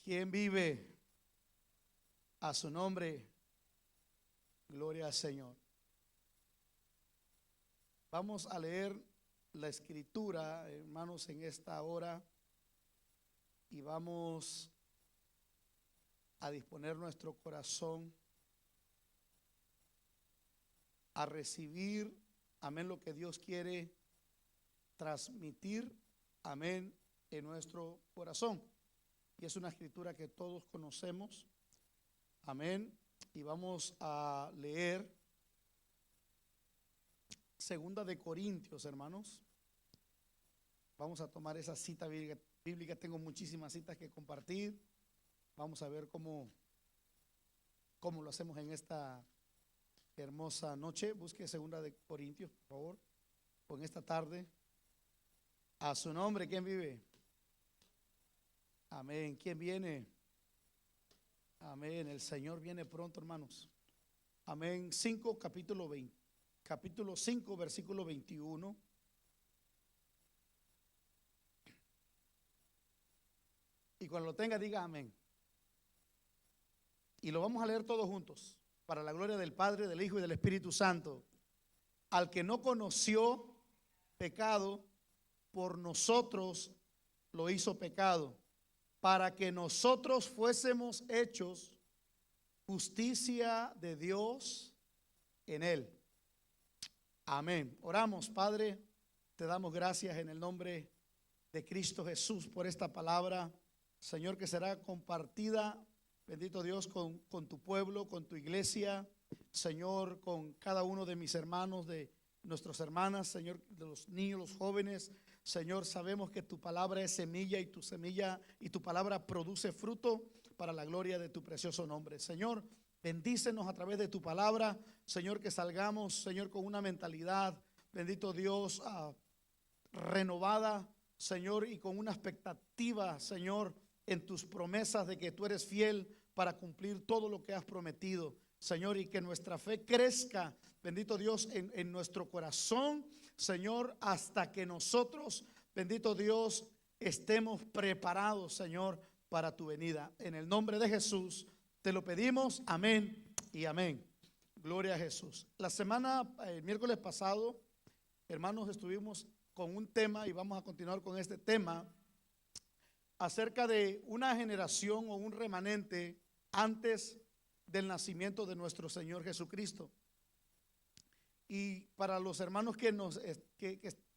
¿Quién vive? A su nombre, gloria al Señor. Vamos a leer la escritura, hermanos, en esta hora, y vamos a disponer nuestro corazón a recibir, amén, lo que Dios quiere transmitir, amén, en nuestro corazón. Y es una escritura que todos conocemos, amén. Y vamos a leer Segunda de Corintios, hermanos. Vamos a tomar esa cita bíblica. Tengo muchísimas citas que compartir. Vamos a ver cómo lo hacemos en esta hermosa noche. Busque Segunda de Corintios, por favor, o en esta tarde. A su nombre, ¿quién vive? Amén. ¿Quién viene? Amén. El Señor viene pronto, hermanos. Amén. Capítulo 5, versículo 21. Y cuando lo tenga, diga amén. Y lo vamos a leer todos juntos, para la gloria del Padre, del Hijo y del Espíritu Santo. Al que no conoció pecado, por nosotros lo hizo pecado, para que nosotros fuésemos hechos justicia de Dios en él. Amén. Oramos. Padre, te damos gracias en el nombre de Cristo Jesús por esta palabra, Señor, que será compartida, bendito Dios, con tu pueblo, con tu iglesia, Señor, con cada uno de mis hermanos, de nuestras hermanas, Señor, de los niños, los jóvenes. Señor, sabemos que tu palabra es semilla, y tu semilla y tu palabra produce fruto para la gloria de tu precioso nombre. Señor, bendícenos a través de tu palabra, Señor, que salgamos, Señor, con una mentalidad, bendito Dios, renovada, Señor, y con una expectativa, Señor, en tus promesas de que tú eres fiel para cumplir todo lo que has prometido, Señor, y que nuestra fe crezca, bendito Dios, en nuestro corazón, Señor, hasta que nosotros, bendito Dios, estemos preparados, Señor, para tu venida. En el nombre de Jesús te lo pedimos, amén y amén. Gloria a Jesús. La semana, el miércoles pasado, hermanos, estuvimos con un tema, y vamos a continuar con este tema, acerca de una generación o un remanente antes del nacimiento de nuestro Señor Jesucristo. Y para los hermanos que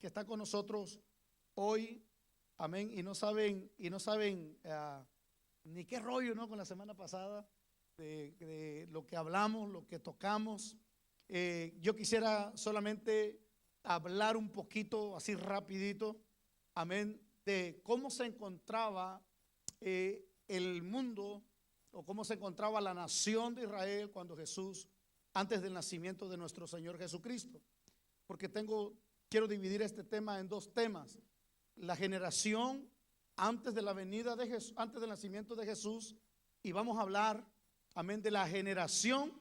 están con nosotros hoy, amén, y no saben ni qué rollo, ¿no? Con la semana pasada, de lo que hablamos, lo que tocamos, yo quisiera solamente hablar un poquito, así rapidito, amén, de cómo se encontraba el mundo, o cómo se encontraba la nación de Israel cuando Jesús, antes del nacimiento de nuestro Señor Jesucristo. Porque quiero dividir este tema en dos temas: la generación antes de la venida de Jesús, antes del nacimiento de Jesús, y vamos a hablar, amén, de la generación,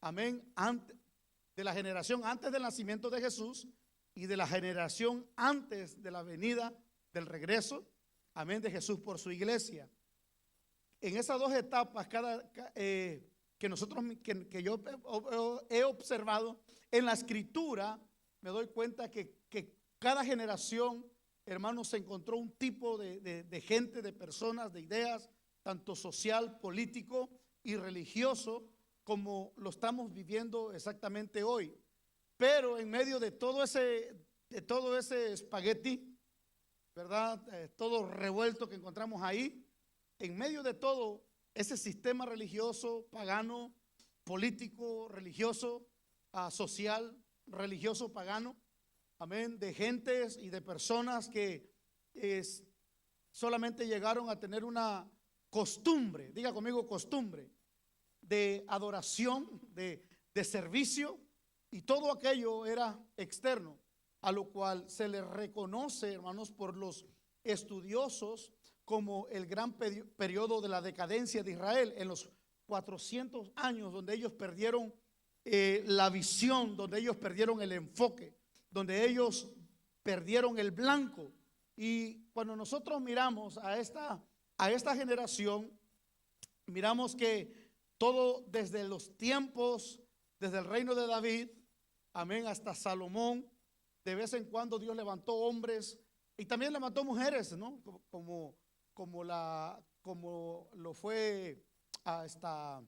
amén, de la generación antes del nacimiento de Jesús, y de la generación antes de la venida, del regreso, amén, de Jesús por su iglesia. En esas dos etapas, que yo he observado en la escritura, me doy cuenta que cada generación, hermanos, se encontró un tipo de gente, de personas, de ideas, tanto social, político y religioso, como lo estamos viviendo exactamente hoy. Pero en medio de todo ese espagueti, ¿verdad? Todo revuelto que encontramos ahí, en medio de todo ese sistema religioso, pagano, político, religioso, social, religioso, pagano, amén, de gentes y de personas que solamente llegaron a tener una costumbre, diga conmigo, costumbre de adoración, de servicio, y todo aquello era externo, a lo cual se le reconoce, hermanos, por los estudiosos como el gran periodo de la decadencia de Israel, en los 400 años donde ellos perdieron la visión, donde ellos perdieron el enfoque, donde ellos perdieron el blanco. Y cuando nosotros miramos a esta generación, miramos que todo desde los tiempos, desde el reino de David, amén, hasta Salomón, de vez en cuando Dios levantó hombres y también levantó mujeres, ¿no? Como lo fue a esta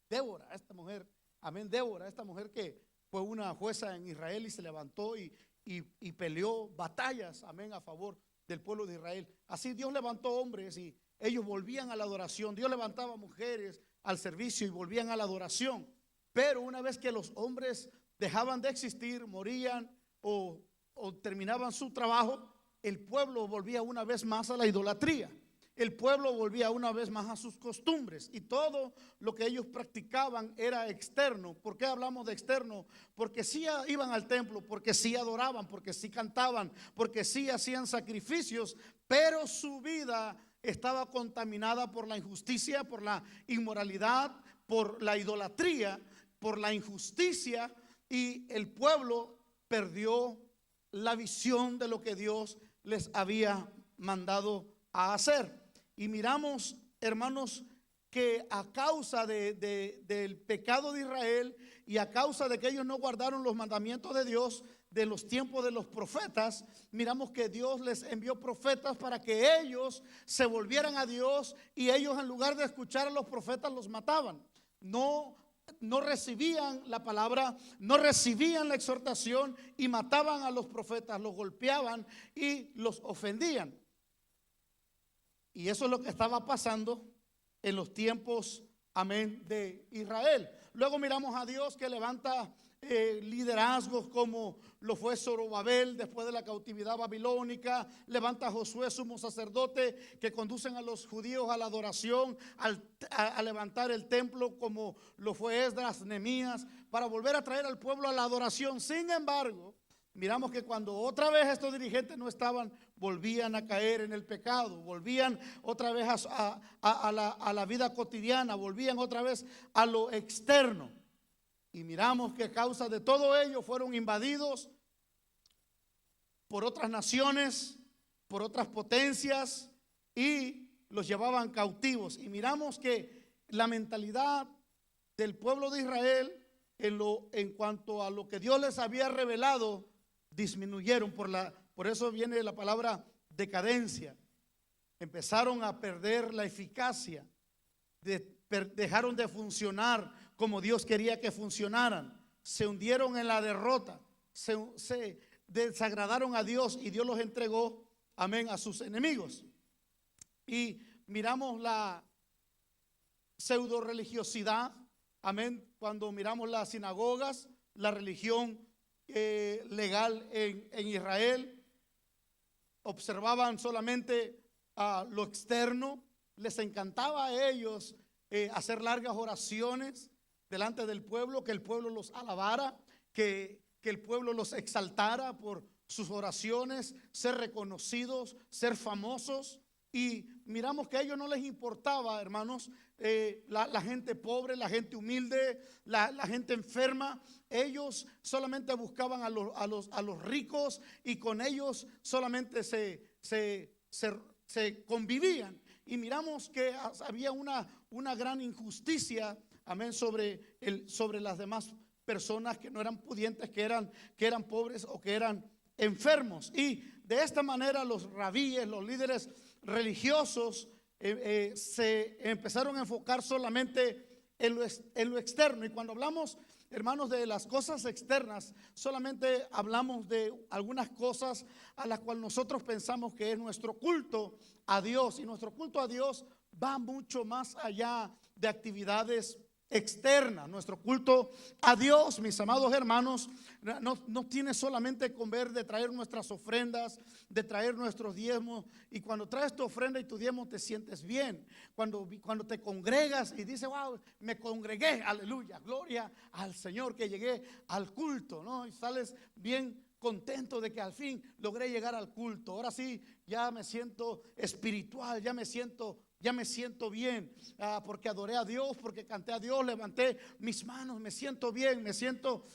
Débora, esta mujer, amén, Débora, esta mujer que fue una jueza en Israel y se levantó y peleó batallas, amén, a favor del pueblo de Israel. Así Dios levantó hombres y ellos volvían a la adoración. Dios levantaba mujeres al servicio y volvían a la adoración. Pero una vez que los hombres dejaban de existir, morían o terminaban su trabajo, el pueblo volvía una vez más a la idolatría. El pueblo volvía una vez más a sus costumbres y todo lo que ellos practicaban era externo. ¿Por qué hablamos de externo? Porque sí iban al templo, porque sí adoraban, porque sí cantaban, porque sí hacían sacrificios, pero su vida estaba contaminada por la injusticia, por la inmoralidad, por la idolatría, por la injusticia, y el pueblo perdió la visión de lo que Dios les había mandado a hacer. Y miramos, hermanos, que a causa del pecado de Israel y a causa de que ellos no guardaron los mandamientos de Dios de los tiempos de los profetas, miramos que Dios les envió profetas para que ellos se volvieran a Dios, y ellos, en lugar de escuchar a los profetas, los mataban. No recibían la palabra, no recibían la exhortación y mataban a los profetas, los golpeaban y los ofendían. Y eso es lo que estaba pasando en los tiempos, amén, de Israel. Luego miramos a Dios que levanta liderazgos como lo fue Zorobabel después de la cautividad babilónica. Levanta a Josué, sumo sacerdote, que conducen a los judíos a la adoración, a levantar el templo, como lo fue Esdras, Nehemías, para volver a traer al pueblo a la adoración. Sin embargo, miramos que cuando otra vez estos dirigentes no estaban, volvían a caer en el pecado, volvían otra vez a la vida cotidiana, volvían otra vez a lo externo. Y miramos que a causa de todo ello fueron invadidos por otras naciones, por otras potencias, y los llevaban cautivos. Y miramos que la mentalidad del pueblo de Israel en cuanto a lo que Dios les había revelado disminuyeron. Por eso viene la palabra decadencia. Empezaron a perder la eficacia, dejaron de funcionar como Dios quería que funcionaran. Se hundieron en la derrota, se desagradaron a Dios, y Dios los entregó, amén, a sus enemigos. Y miramos la pseudo religiosidad, amén, cuando miramos las sinagogas, la religión legal en Israel. Observaban solamente lo externo. Les encantaba a ellos hacer largas oraciones delante del pueblo, que el pueblo los alabara, que el pueblo los exaltara por sus oraciones, ser reconocidos, ser famosos. Y miramos que a ellos no les importaba, hermanos, la gente pobre, la gente humilde, la gente enferma. Ellos solamente buscaban a los ricos, y con ellos solamente se convivían. Y miramos que había una gran injusticia, amén, sobre las demás personas que no eran pudientes, que eran pobres o que eran enfermos. Y de esta manera los rabíes, los líderes religiosos, se empezaron a enfocar solamente en lo externo. Y cuando hablamos, hermanos, de las cosas externas, solamente hablamos de algunas cosas a las cuales nosotros pensamos que es nuestro culto a Dios. Y nuestro culto a Dios va mucho más allá de actividades externas. Nuestro culto a Dios, mis amados hermanos, no tiene solamente con ver de traer nuestras ofrendas, de traer nuestros diezmos. Y cuando traes tu ofrenda y tu diezmo te sientes bien. Cuando te congregas y dices, wow, me congregué, aleluya, gloria al Señor, que llegué al culto, ¿no? Y sales bien contento de que al fin logré llegar al culto. Ahora sí, ya me siento espiritual, ya me siento bien, porque adoré a Dios, porque canté a Dios, levanté mis manos, me siento bien, me siento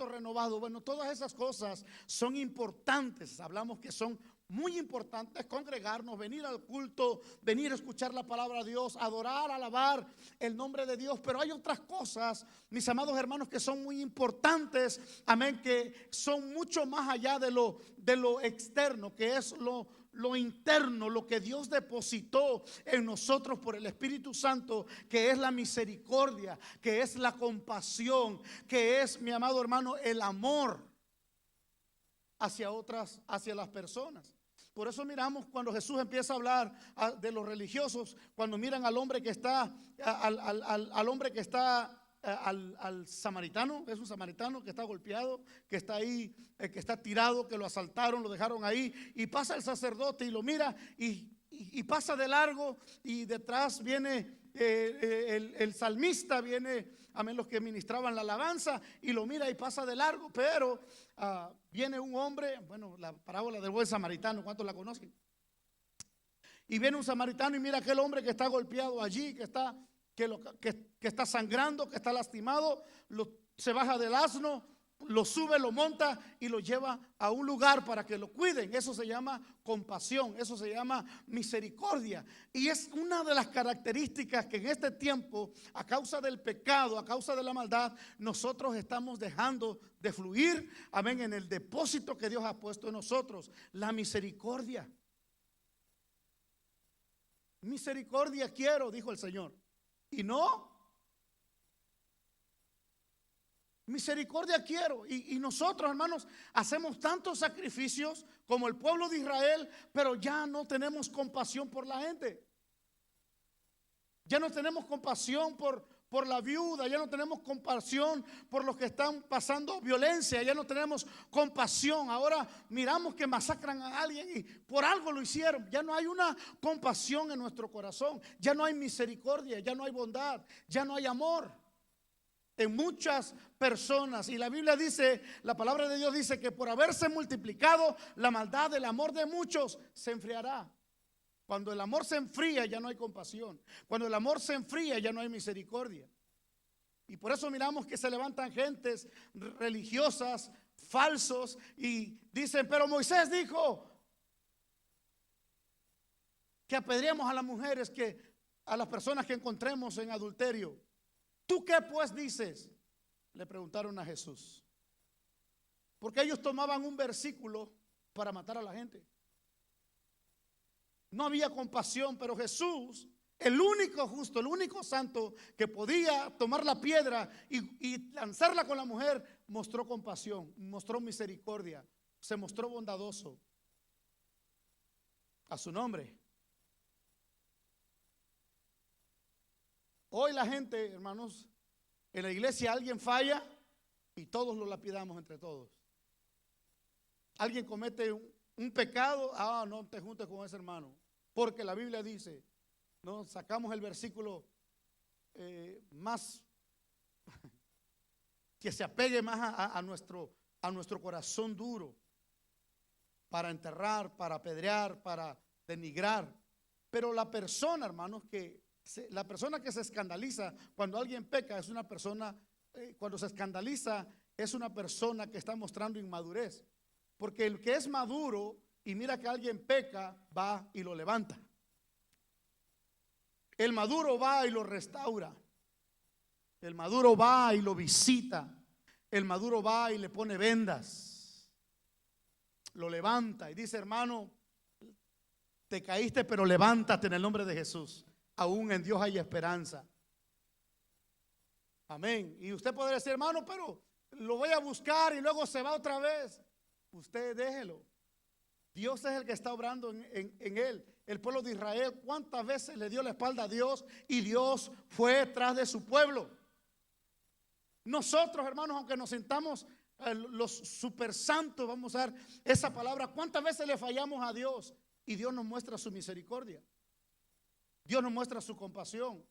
renovado. Bueno, todas esas cosas son importantes, hablamos que son muy importante es congregarnos, venir al culto, venir a escuchar la palabra de Dios, adorar, alabar el nombre de Dios. Pero hay otras cosas, mis amados hermanos, que son muy importantes, amén, que son mucho más allá de lo externo, que es lo interno, lo que Dios depositó en nosotros por el Espíritu Santo, que es la misericordia, que es la compasión, que es, mi amado hermano, el amor hacia otras, hacia las personas. Por eso miramos cuando Jesús empieza a hablar de los religiosos, cuando miran al hombre que está, al hombre que está, al samaritano, es un samaritano que está golpeado, que está ahí, que está tirado, que lo asaltaron, lo dejaron ahí, y pasa el sacerdote y lo mira y pasa de largo, y detrás viene el salmista, viene, amén, los que ministraban la alabanza, y lo mira y pasa de largo. Pero viene un hombre, bueno, la parábola del buen samaritano, ¿cuántos la conocen? Y viene un samaritano y mira aquel hombre que está golpeado allí, que está sangrando, que está lastimado, se baja del asno, lo sube, lo monta y lo lleva a un lugar para que lo cuiden. Eso se llama compasión, eso se llama misericordia. Y es una de las características que en este tiempo, a causa del pecado, a causa de la maldad, nosotros estamos dejando de fluir, amén, en el depósito que Dios ha puesto en nosotros, la misericordia. Misericordia quiero, dijo el Señor, y no misericordia quiero. Y nosotros, hermanos, hacemos tantos sacrificios como el pueblo de Israel, pero ya no tenemos compasión por la gente. Ya no tenemos compasión por la viuda, ya no tenemos compasión por los que están pasando violencia, ya no tenemos compasión. Ahora miramos que masacran a alguien y por algo lo hicieron. Ya no hay una compasión en nuestro corazón, ya no hay misericordia, ya no hay bondad, ya no hay amor en muchas personas. Y la Biblia dice, la palabra de Dios dice que por haberse multiplicado la maldad, el amor de muchos se enfriará. Cuando el amor se enfría ya no hay compasión. Cuando el amor se enfría ya no hay misericordia. Y por eso miramos que se levantan gentes religiosas, falsos, y dicen, pero Moisés dijo que apedreemos a las mujeres, a las personas que encontremos en adulterio. ¿Tú qué pues dices?, le preguntaron a Jesús. Porque ellos tomaban un versículo para matar a la gente. No había compasión, pero Jesús, el único justo, el único santo que podía tomar la piedra y lanzarla con la mujer, mostró compasión, mostró misericordia, se mostró bondadoso. A su nombre. Hoy la gente, hermanos, en la iglesia alguien falla y todos lo lapidamos entre todos. Alguien comete un pecado, no te juntes con ese hermano, porque la Biblia dice, no, sacamos el versículo más que se apegue más a nuestro corazón duro, para enterrar, para apedrear, para denigrar. Pero la persona, hermanos, la persona que se escandaliza cuando alguien peca es una persona, cuando se escandaliza es una persona que está mostrando inmadurez. Porque el que es maduro y mira que alguien peca, va y lo levanta. El maduro va y lo restaura. El maduro va y lo visita. El maduro va y le pone vendas. Lo levanta y dice, hermano, te caíste, pero levántate en el nombre de Jesús. Aún en Dios hay esperanza. Amén. Y usted podría decir, hermano, pero lo voy a buscar y luego se va otra vez. Usted déjelo. Dios es el que está obrando en él. El pueblo de Israel, ¿cuántas veces le dio la espalda a Dios y Dios fue tras de su pueblo? Nosotros, hermanos, aunque nos sintamos los super santos, vamos a dar esa palabra, ¿cuántas veces le fallamos a Dios? Y Dios nos muestra su misericordia. Dios nos muestra su compasión.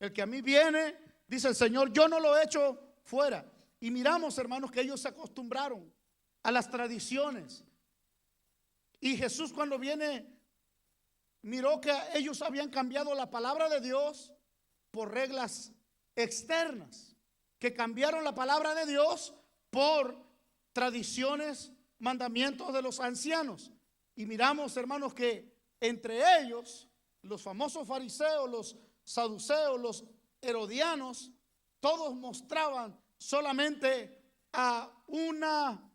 El que a mí viene, dice el Señor, yo no lo he hecho fuera. Y miramos, hermanos, que ellos se acostumbraron a las tradiciones. Y Jesús, cuando viene, miró que ellos habían cambiado la palabra de Dios por reglas externas, que cambiaron la palabra de Dios por tradiciones, mandamientos de los ancianos. Y miramos, hermanos, que entre ellos, los famosos fariseos, los saduceos, los herodianos, todos mostraban solamente a una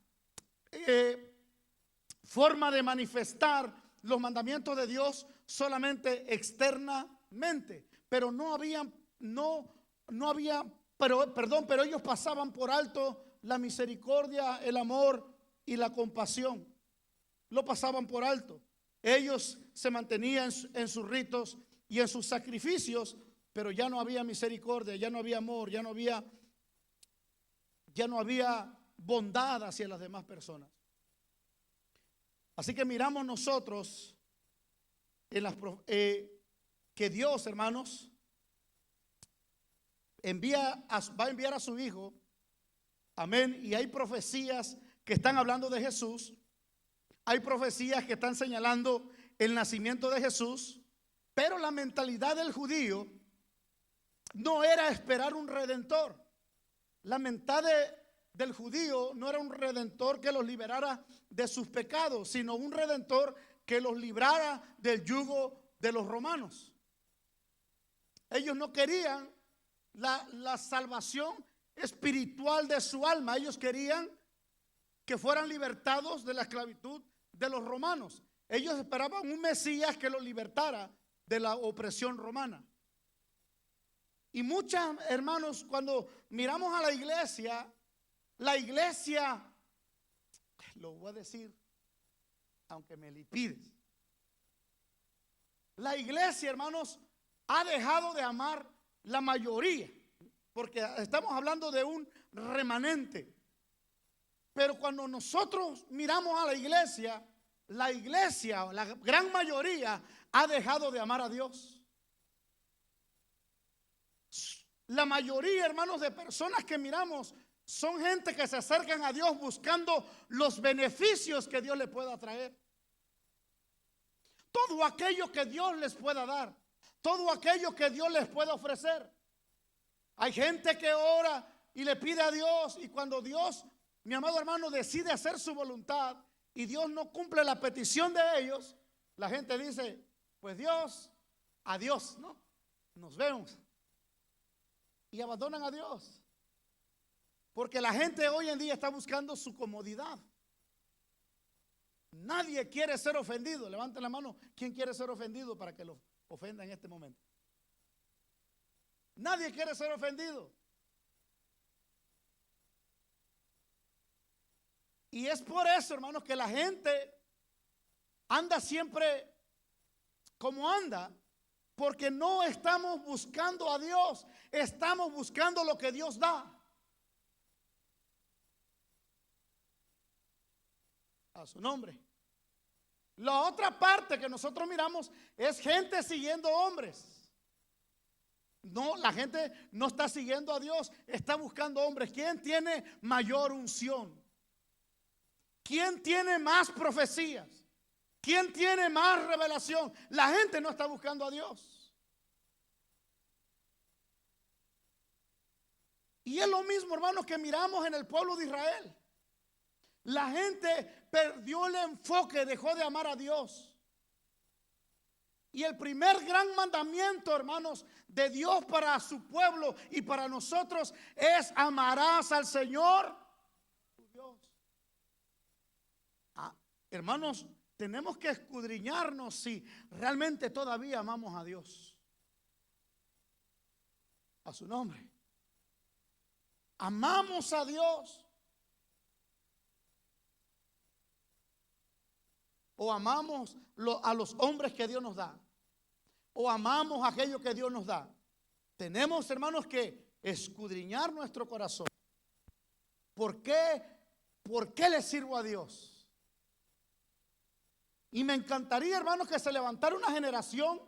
forma de manifestar los mandamientos de Dios solamente externamente, pero pero ellos pasaban por alto la misericordia, el amor y la compasión. Lo pasaban por alto. Ellos se mantenían en sus ritos y en sus sacrificios, pero ya no había misericordia, ya no había amor, ya no había bondad hacia las demás personas. Así que miramos nosotros que Dios, hermanos, va a enviar a su Hijo. Amén. Y hay profecías que están hablando de Jesús. Hay profecías que están señalando el nacimiento de Jesús. Pero la mentalidad del judío no era esperar un redentor. La mentalidad del judío no era un redentor que los liberara de sus pecados, sino un redentor que los librara del yugo de los romanos. Ellos no querían la salvación espiritual de su alma. Ellos querían que fueran libertados de la esclavitud de los romanos. Ellos esperaban un Mesías que los libertara de la opresión romana. Y muchos hermanos, cuando miramos a la iglesia, lo voy a decir, aunque me le pides, la iglesia, hermanos, ha dejado de amar la mayoría, porque estamos hablando de un remanente. Pero cuando nosotros miramos a la iglesia, la gran mayoría ha dejado de amar a Dios. La mayoría, hermanos, de personas que miramos son gente que se acercan a Dios buscando los beneficios que Dios les pueda traer. Todo aquello que Dios les pueda dar, todo aquello que Dios les pueda ofrecer. Hay gente que ora y le pide a Dios, y cuando Dios, mi amado hermano, decide hacer su voluntad y Dios no cumple la petición de ellos, la gente dice, pues Dios, adiós, ¿no? Nos vemos. Y abandonan a Dios. Porque la gente hoy en día está buscando su comodidad. Nadie quiere ser ofendido. Levanten la mano. ¿Quién quiere ser ofendido para que lo ofenda en este momento? Nadie quiere ser ofendido. Y es por eso, hermanos, que la gente anda siempre como anda, porque no estamos buscando a Dios, estamos buscando lo que Dios da. A su nombre. La otra parte que nosotros miramos es gente siguiendo hombres. No, la gente no está siguiendo a Dios, está buscando hombres. ¿Quién tiene mayor unción? ¿Quién tiene más profecías? ¿Quién tiene más revelación? La gente no está buscando a Dios. Y es lo mismo, hermanos, que miramos en el pueblo de Israel. La gente perdió el enfoque, dejó de amar a Dios. Y el primer gran mandamiento, hermanos, de Dios para su pueblo y para nosotros es: amarás al Señor tu Dios. Hermanos, tenemos que escudriñarnos si realmente todavía amamos a Dios. A su nombre. Amamos a Dios. O amamos a los hombres que Dios nos da. O amamos aquello que Dios nos da. Tenemos, hermanos, que escudriñar nuestro corazón. ¿Por qué? ¿Por qué le sirvo a Dios? Y me encantaría, hermanos, que se levantara una generación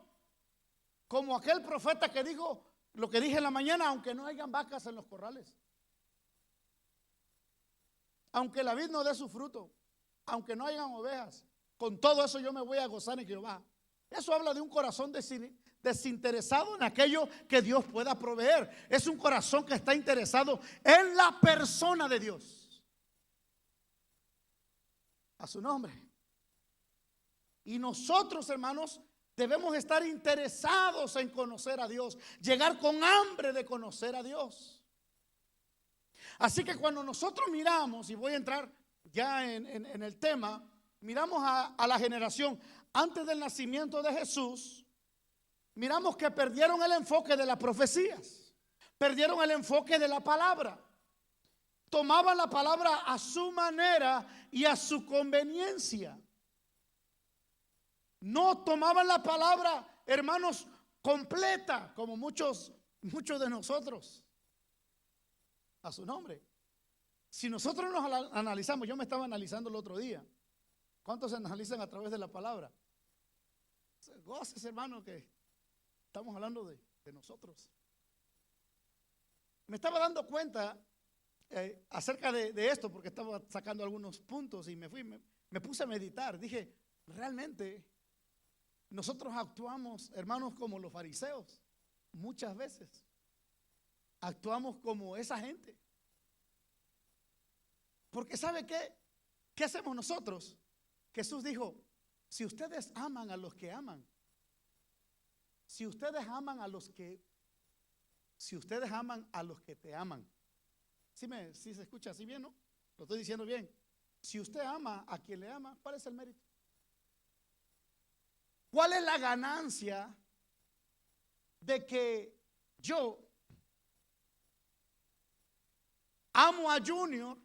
como aquel profeta que dijo lo que dije en la mañana: aunque no hayan vacas en los corrales, aunque la vid no dé su fruto, aunque no hayan ovejas, con todo eso yo me voy a gozar en Jehová. Eso habla de un corazón desinteresado en aquello que Dios pueda proveer. Es un corazón que está interesado en la persona de Dios. A su nombre. Y nosotros, hermanos, debemos estar interesados en conocer a Dios, llegar con hambre de conocer a Dios. Así que cuando nosotros miramos, y voy a entrar ya en el tema, miramos a la generación antes del nacimiento de Jesús, miramos que perdieron el enfoque de las profecías, perdieron el enfoque de la palabra, tomaban la palabra a su manera y a su conveniencia. No tomaban la palabra, hermanos, completa, como muchos de nosotros. A su nombre. Si nosotros nos analizamos, yo me estaba analizando el otro día. ¿Cuántos se analizan a través de la palabra? Goces, hermano, que estamos hablando de nosotros. Me estaba dando cuenta acerca de esto, porque estaba sacando algunos puntos y me puse a meditar. Dije, realmente nosotros actuamos, hermanos, como los fariseos, muchas veces. Actuamos como esa gente. Porque ¿sabe qué? ¿Qué hacemos nosotros? Jesús dijo, si ustedes aman a los que aman, si ustedes aman a los que te aman. ¿Sí se escucha así bien, no? Lo estoy diciendo bien. Si usted ama a quien le ama, ¿cuál es el mérito? ¿Cuál es la ganancia de que yo amo a Junior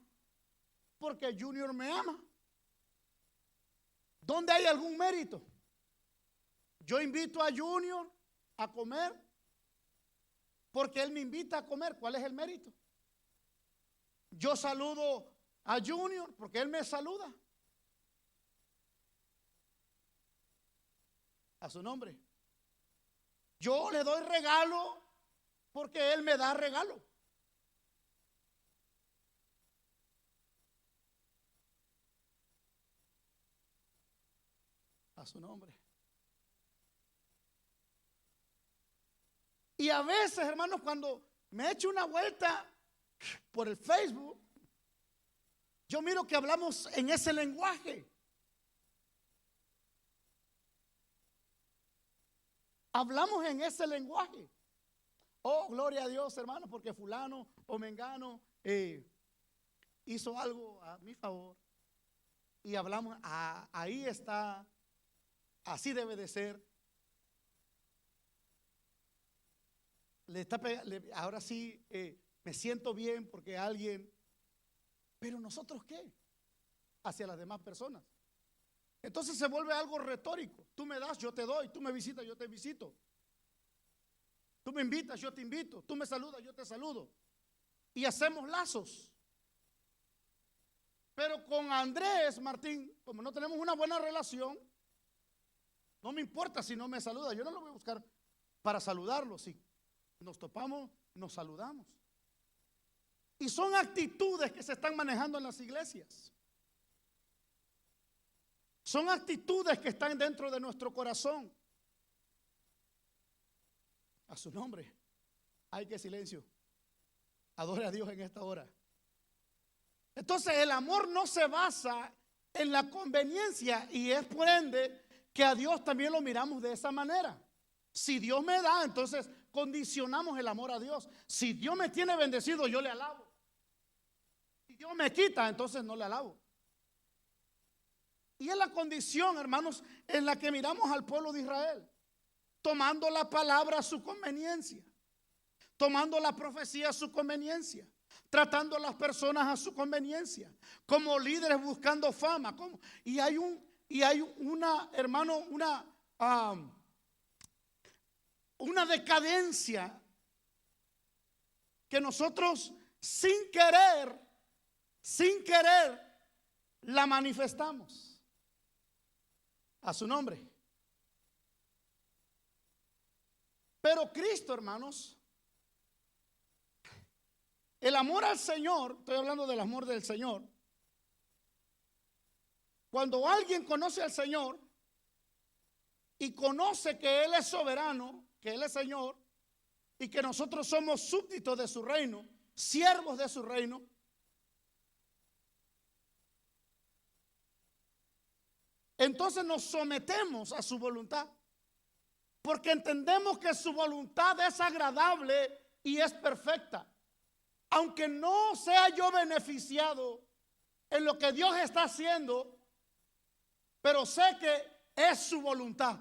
porque Junior me ama? ¿Dónde hay algún mérito? Yo invito a Junior a comer porque él me invita a comer. ¿Cuál es el mérito? Yo saludo a Junior porque él me saluda. A su nombre. Yo le doy regalo porque él me da regalo. A su nombre. Y a veces, hermanos, cuando me echo una vuelta por el Facebook, yo miro que hablamos en ese lenguaje. Hablamos en ese lenguaje. Oh, gloria a Dios, hermanos, porque fulano o mengano hizo algo a mi favor. Y hablamos, ahí está, así debe de ser. Ahora sí me siento bien porque alguien. Pero nosotros ¿qué? Hacia las demás personas. Entonces se vuelve algo retórico. Tú me das, yo te doy. Tú me visitas, yo te visito. Tú me invitas, yo te invito. Tú me saludas, yo te saludo. Y hacemos lazos. Pero con Andrés Martín, como no tenemos una buena relación, no me importa si no me saluda. Yo no lo voy a buscar para saludarlo. Si nos topamos, nos saludamos. Y son actitudes que se están manejando en las iglesias. Son actitudes que están dentro de nuestro corazón. A su nombre. Ay, qué silencio. Adore a Dios en esta hora. Entonces el amor no se basa en la conveniencia y es por ende que a Dios también lo miramos de esa manera. Si Dios me da, entonces condicionamos el amor a Dios. Si Dios me tiene bendecido, yo le alabo. Si Dios me quita, entonces no le alabo. Y es la condición, hermanos, en la que miramos al pueblo de Israel, tomando la palabra a su conveniencia, tomando la profecía a su conveniencia, tratando a las personas a su conveniencia, como líderes buscando fama. Y hay una, hermano, una decadencia que nosotros sin querer, la manifestamos. A su nombre. Pero Cristo, hermanos, el amor al Señor, estoy hablando del amor del Señor. Cuando alguien conoce al Señor y conoce que Él es soberano, que Él es Señor y que nosotros somos súbditos de su reino, siervos de su reino, entonces nos sometemos a su voluntad, porque entendemos que su voluntad es agradable y es perfecta. Aunque no sea yo beneficiado en lo que Dios está haciendo, pero sé que es su voluntad.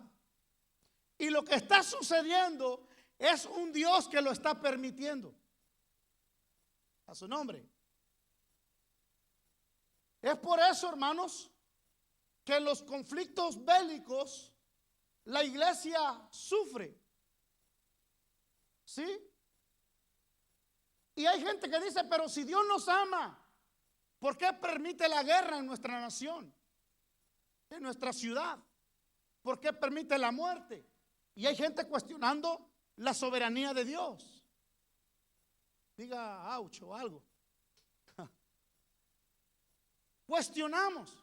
Y lo que está sucediendo es un Dios que lo está permitiendo. A su nombre. Es por eso, hermanos, que en los conflictos bélicos la iglesia sufre. ¿Sí? Y hay gente que dice, pero si Dios nos ama, ¿por qué permite la guerra en nuestra nación, en nuestra ciudad? ¿Por qué permite la muerte? Y hay gente cuestionando la soberanía de Dios. Diga ouch o algo. Cuestionamos.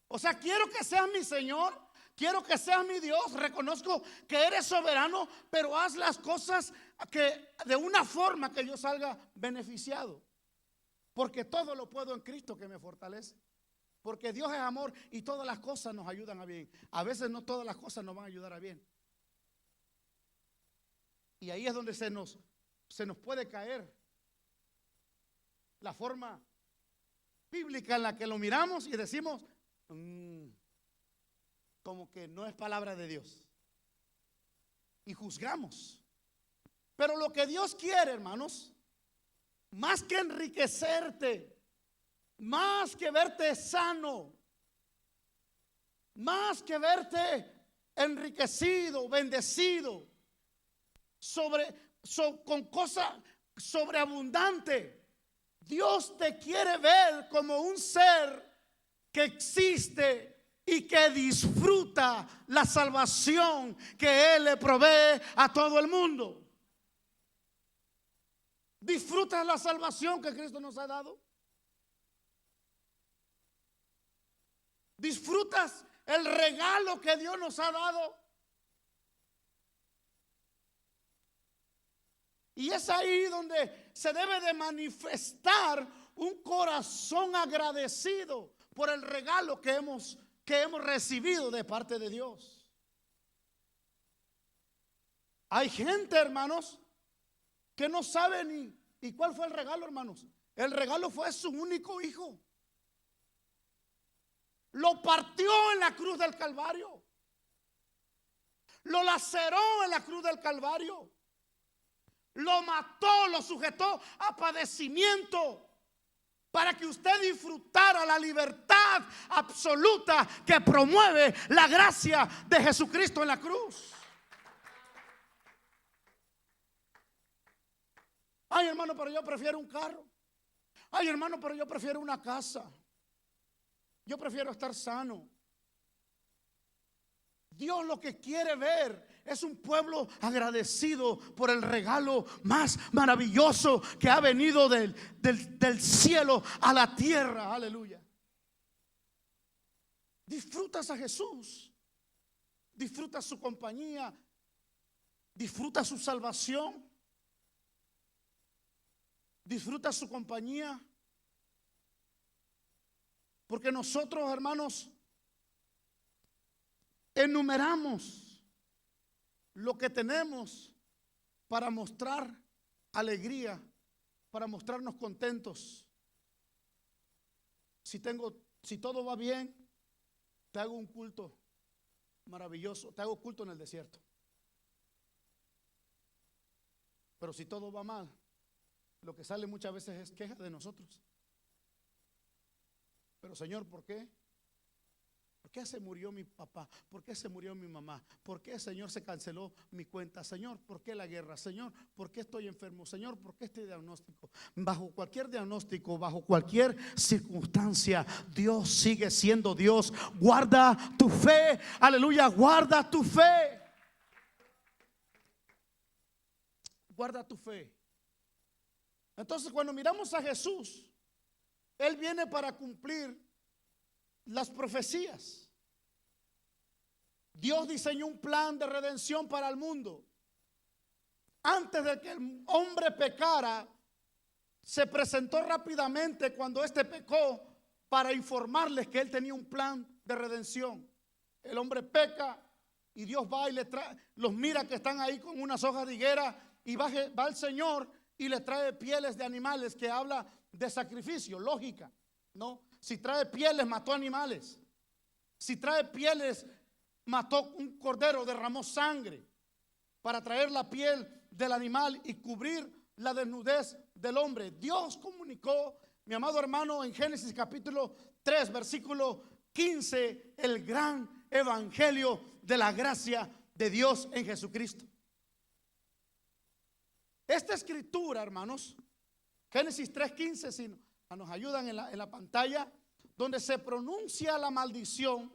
O sea, quiero que seas mi Señor, quiero que seas mi Dios, reconozco que eres soberano, pero haz las cosas que de una forma que yo salga beneficiado. Porque todo lo puedo en Cristo que me fortalece. Porque Dios es amor y todas las cosas nos ayudan a bien. A veces no todas las cosas nos van a ayudar a bien. Y ahí es donde se nos puede caer la forma bíblica en la que lo miramos y decimos, como que no es palabra de Dios. Y juzgamos. Pero lo que Dios quiere, hermanos, más que enriquecerte, más que verte sano, más que verte enriquecido, bendecido, con cosas sobreabundantes, Dios te quiere ver como un ser que existe y que disfruta la salvación que Él le provee a todo el mundo. ¿Disfrutas la salvación que Cristo nos ha dado? ¿Disfrutas el regalo que Dios nos ha dado? Y es ahí donde se debe de manifestar un corazón agradecido por el regalo que hemos recibido de parte de Dios. Hay gente, hermanos, que no sabe ni cuál fue el regalo, hermanos. El regalo fue su único hijo. Lo partió en la cruz del Calvario. Lo laceró en la cruz del Calvario. Lo mató, lo sujetó a padecimiento para que usted disfrutara la libertad absoluta que promueve la gracia de Jesucristo en la cruz. Ay, hermano, pero yo prefiero un carro. Ay, hermano, pero yo prefiero una casa. Yo prefiero estar sano. Dios lo que quiere ver es un pueblo agradecido por el regalo más maravilloso que ha venido del cielo a la tierra. Aleluya. Disfrutas a Jesús. Disfrutas su compañía. Disfrutas su salvación. Disfrutas su compañía. Porque nosotros, hermanos, enumeramos lo que tenemos para mostrar alegría, para mostrarnos contentos. Si todo va bien, te hago un culto maravilloso, te hago culto en el desierto. Pero si todo va mal, lo que sale muchas veces es queja de nosotros. Pero Señor, ¿por qué? ¿Por qué se murió mi papá? ¿Por qué se murió mi mamá? ¿Por qué, Señor, se canceló mi cuenta? Señor, ¿por qué la guerra? Señor, ¿por qué estoy enfermo? Señor, ¿por qué este diagnóstico? Bajo cualquier diagnóstico, bajo cualquier circunstancia, Dios sigue siendo Dios. Guarda tu fe, aleluya, guarda tu fe. Guarda tu fe. Entonces, cuando miramos a Jesús, Él viene para cumplir las profecías. Dios diseñó un plan de redención para el mundo. Antes de que el hombre pecara, se presentó rápidamente cuando éste pecó para informarles que Él tenía un plan de redención. el hombre peca y Dios va y le trae, los mira que están ahí con unas hojas de higuera y va el Señor y le trae pieles de animales, que habla de sacrificio, lógica, ¿no? Si trae pieles, mató animales. Si trae pieles, mató un cordero, derramó sangre para traer la piel del animal y cubrir la desnudez del hombre. Dios comunicó, mi amado hermano, en Génesis capítulo 3, versículo 15, el gran evangelio de la gracia de Dios en Jesucristo. Esta escritura, hermanos, Génesis 3:15, si nos ayudan en la pantalla, donde se pronuncia la maldición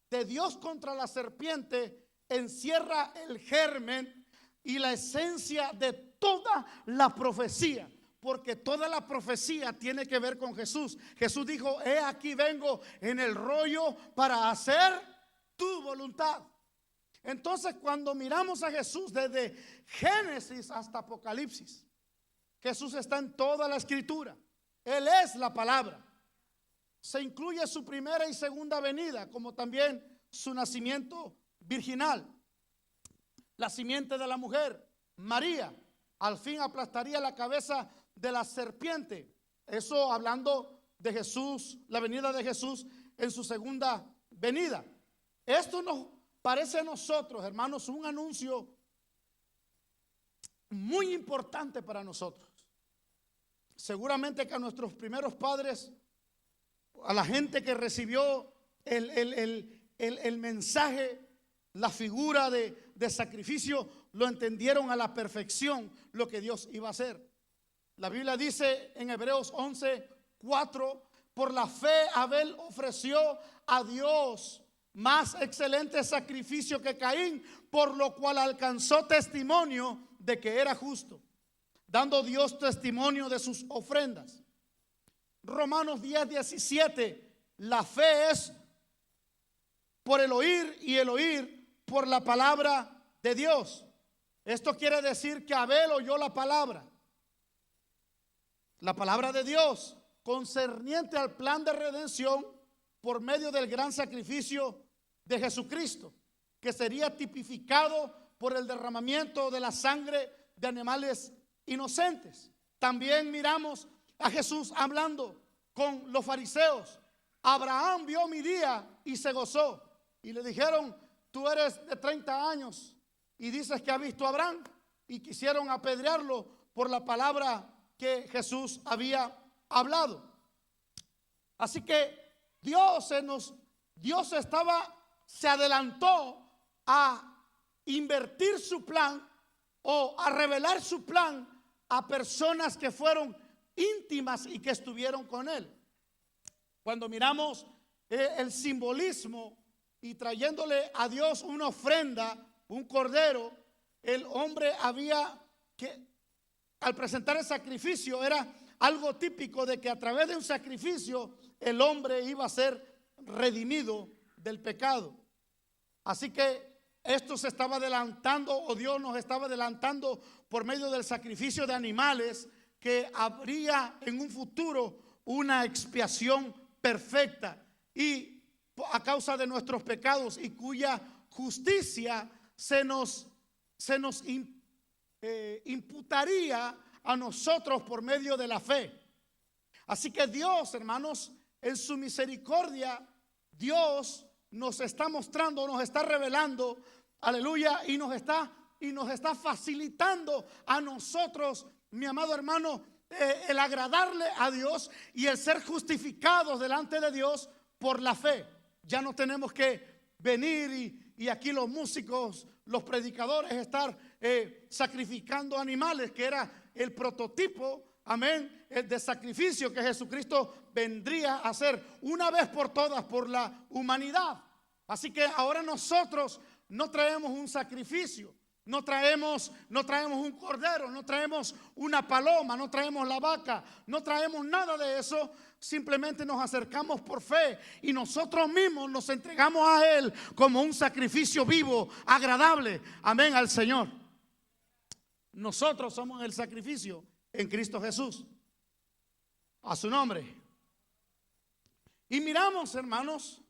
de Dios contra la serpiente, encierra el germen y la esencia de toda la profecía, porque toda la profecía tiene que ver con Jesús. Jesús dijo: he aquí vengo en el rollo para hacer tu voluntad. Entonces, cuando miramos a Jesús desde Génesis hasta Apocalipsis, Jesús está en toda la escritura. Él es la palabra. Se incluye su primera y segunda venida, como también su nacimiento virginal. La simiente de la mujer, María, al fin aplastaría la cabeza de la serpiente. Eso hablando de Jesús, la venida de Jesús en su segunda venida. Esto nos parece a nosotros, hermanos, un anuncio muy importante para nosotros. Seguramente que a nuestros primeros padres, a la gente que recibió el mensaje, la figura de sacrificio, lo entendieron a la perfección lo que Dios iba a hacer. La Biblia dice en Hebreos 11:4: por la fe Abel ofreció a Dios más excelente sacrificio que Caín, por lo cual alcanzó testimonio de que era justo, dando Dios testimonio de sus ofrendas. Romanos 10:17: la fe es por el oír y el oír por la palabra de Dios. Esto quiere decir que Abel oyó la palabra de Dios concerniente al plan de redención por medio del gran sacrificio de Jesucristo, que sería tipificado por el derramamiento de la sangre de animales inocentes. También miramos a Jesús hablando con los fariseos. Abraham vio mi día y se gozó. Y le dijeron: tú eres de 30 años y dices que has visto a Abraham. Y quisieron apedrearlo por la palabra que Jesús había hablado. Así que Dios se adelantó a invertir su plan o a revelar su plan a personas que fueron íntimas y que estuvieron con él. Cuando miramos el simbolismo y trayéndole a Dios una ofrenda, un cordero, el hombre había que, al presentar el sacrificio, era algo típico de que a través de un sacrificio el hombre iba a ser redimido del pecado. Así que esto se estaba adelantando, o Dios nos estaba adelantando por medio del sacrificio de animales, que habría en un futuro una expiación perfecta y a causa de nuestros pecados, y cuya justicia se nos imputaría a nosotros por medio de la fe. Así que Dios, hermanos, en su misericordia, Dios nos está mostrando, nos está revelando, aleluya, y nos está facilitando a nosotros, mi amado hermano, el agradarle a Dios y el ser justificados delante de Dios por la fe. Ya no tenemos que venir y aquí los músicos, los predicadores, estar sacrificando animales, que era el prototipo, amén, el de sacrificio que Jesucristo vendría a hacer una vez por todas por la humanidad. Así que ahora nosotros no traemos un sacrificio, no traemos un cordero, no traemos una paloma, no traemos la vaca, no traemos nada de eso. Simplemente nos acercamos por fe y nosotros mismos nos entregamos a Él como un sacrificio vivo, agradable, amén, al Señor. Nosotros somos el sacrificio en Cristo Jesús. A su nombre. Y miramos, hermanos,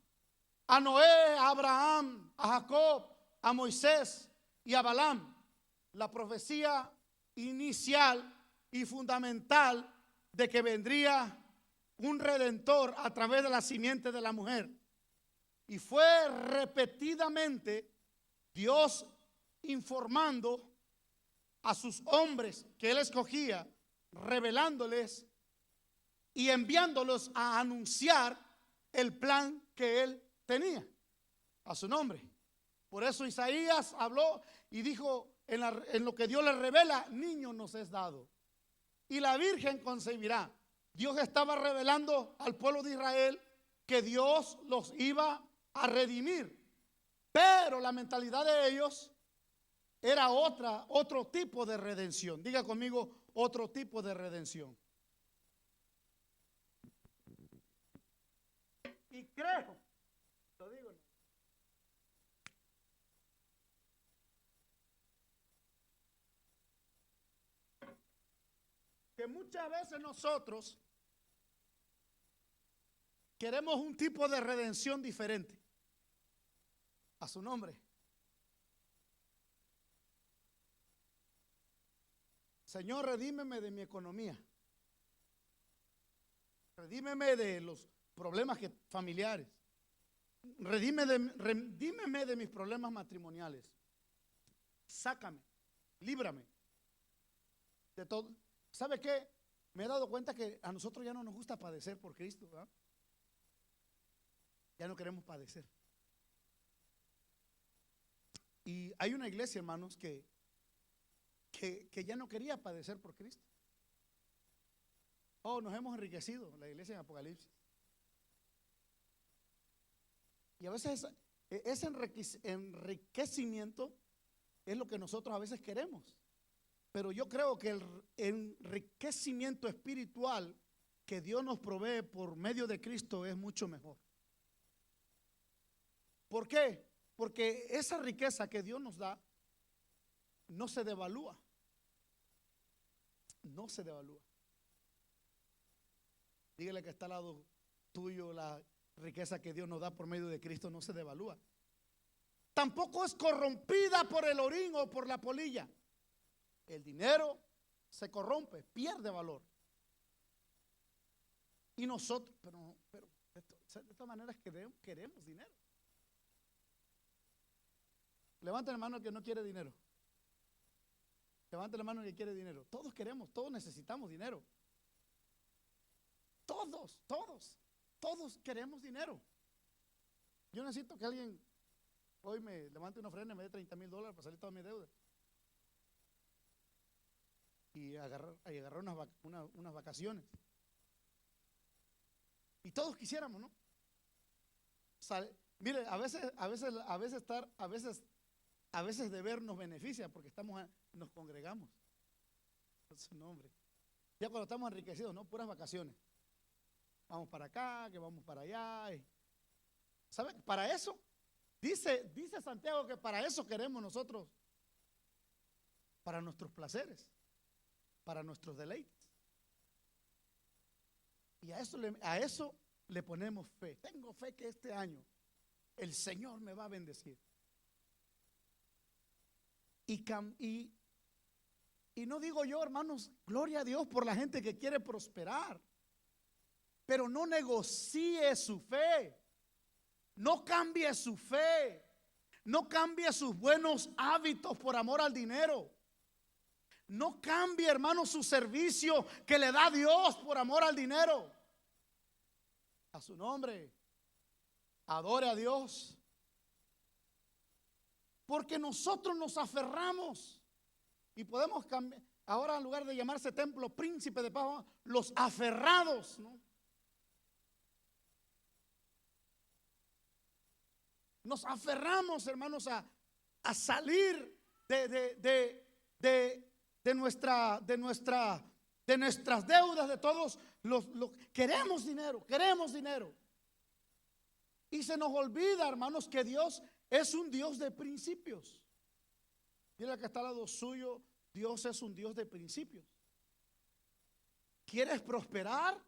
a Noé, a Abraham, a Jacob, a Moisés y a Balaam. La profecía inicial y fundamental de que vendría un redentor a través de la simiente de la mujer. Y fue repetidamente Dios informando a sus hombres que él escogía, revelándoles y enviándolos a anunciar el plan que él tenía a su nombre. Por eso Isaías habló y dijo, en lo que Dios le revela, niño nos es dado y la virgen concebirá. Dios estaba revelando al pueblo de Israel que Dios los iba a redimir, pero la mentalidad de ellos era otro tipo de redención. Diga conmigo, otro tipo de redención. Y creo, lo digo, que muchas veces nosotros queremos un tipo de redención diferente. A su nombre. Señor, redímeme de mi economía. Redímeme de los problemas familiares. Redímeme de mis problemas matrimoniales. Sácame, líbrame de todo. ¿Sabe qué? Me he dado cuenta que a nosotros ya no nos gusta padecer por Cristo, ¿verdad? Ya no queremos padecer. Y hay una iglesia, hermanos, que ya no quería padecer por Cristo. Oh, nos hemos enriquecido, la iglesia en Apocalipsis. Y a veces ese enriquecimiento es lo que nosotros a veces queremos. Pero yo creo que el enriquecimiento espiritual que Dios nos provee por medio de Cristo es mucho mejor. ¿Por qué? Porque esa riqueza que Dios nos da no se devalúa. No se devalúa. Dígale que está al lado tuyo, la riqueza que Dios nos da por medio de Cristo no se devalúa. Tampoco es corrompida por el orín o por la polilla. El dinero se corrompe, pierde valor. Y nosotros, pero de esta manera es que queremos dinero. Levanta la mano el que no quiere dinero. Levanta la mano el que quiere dinero. Todos queremos, todos necesitamos dinero. Todos queremos dinero. Yo necesito que alguien hoy me levante una ofrenda y me dé $30,000 para salir toda mi deuda. Y agarrar unas vacaciones. Y todos quisiéramos, ¿no? Mire, a veces deber nos beneficia porque nos congregamos. Por su nombre. Ya cuando estamos enriquecidos, ¿no? Puras vacaciones. Vamos para acá, que vamos para allá. ¿Sabe? Para eso, dice Santiago que para eso queremos nosotros. Para nuestros placeres, para nuestros deleites. Y a eso le ponemos fe. Tengo fe que este año el Señor me va a bendecir. Y no digo yo, hermanos, gloria a Dios por la gente que quiere prosperar, pero no negocie su fe, no cambie su fe, no cambie sus buenos hábitos por amor al dinero, no cambie, hermanos, su servicio que le da a Dios por amor al dinero. A su nombre, adore a Dios. Porque nosotros nos aferramos y podemos cambiar. Ahora, en lugar de llamarse templo príncipe de paz, los aferrados, ¿no? Nos aferramos, hermanos, a salir de nuestras deudas, de todos queremos dinero. Y se nos olvida, hermanos, que Dios es un Dios de principios. Dile que está al lado suyo, Dios es un Dios de principios. ¿Quieres prosperar?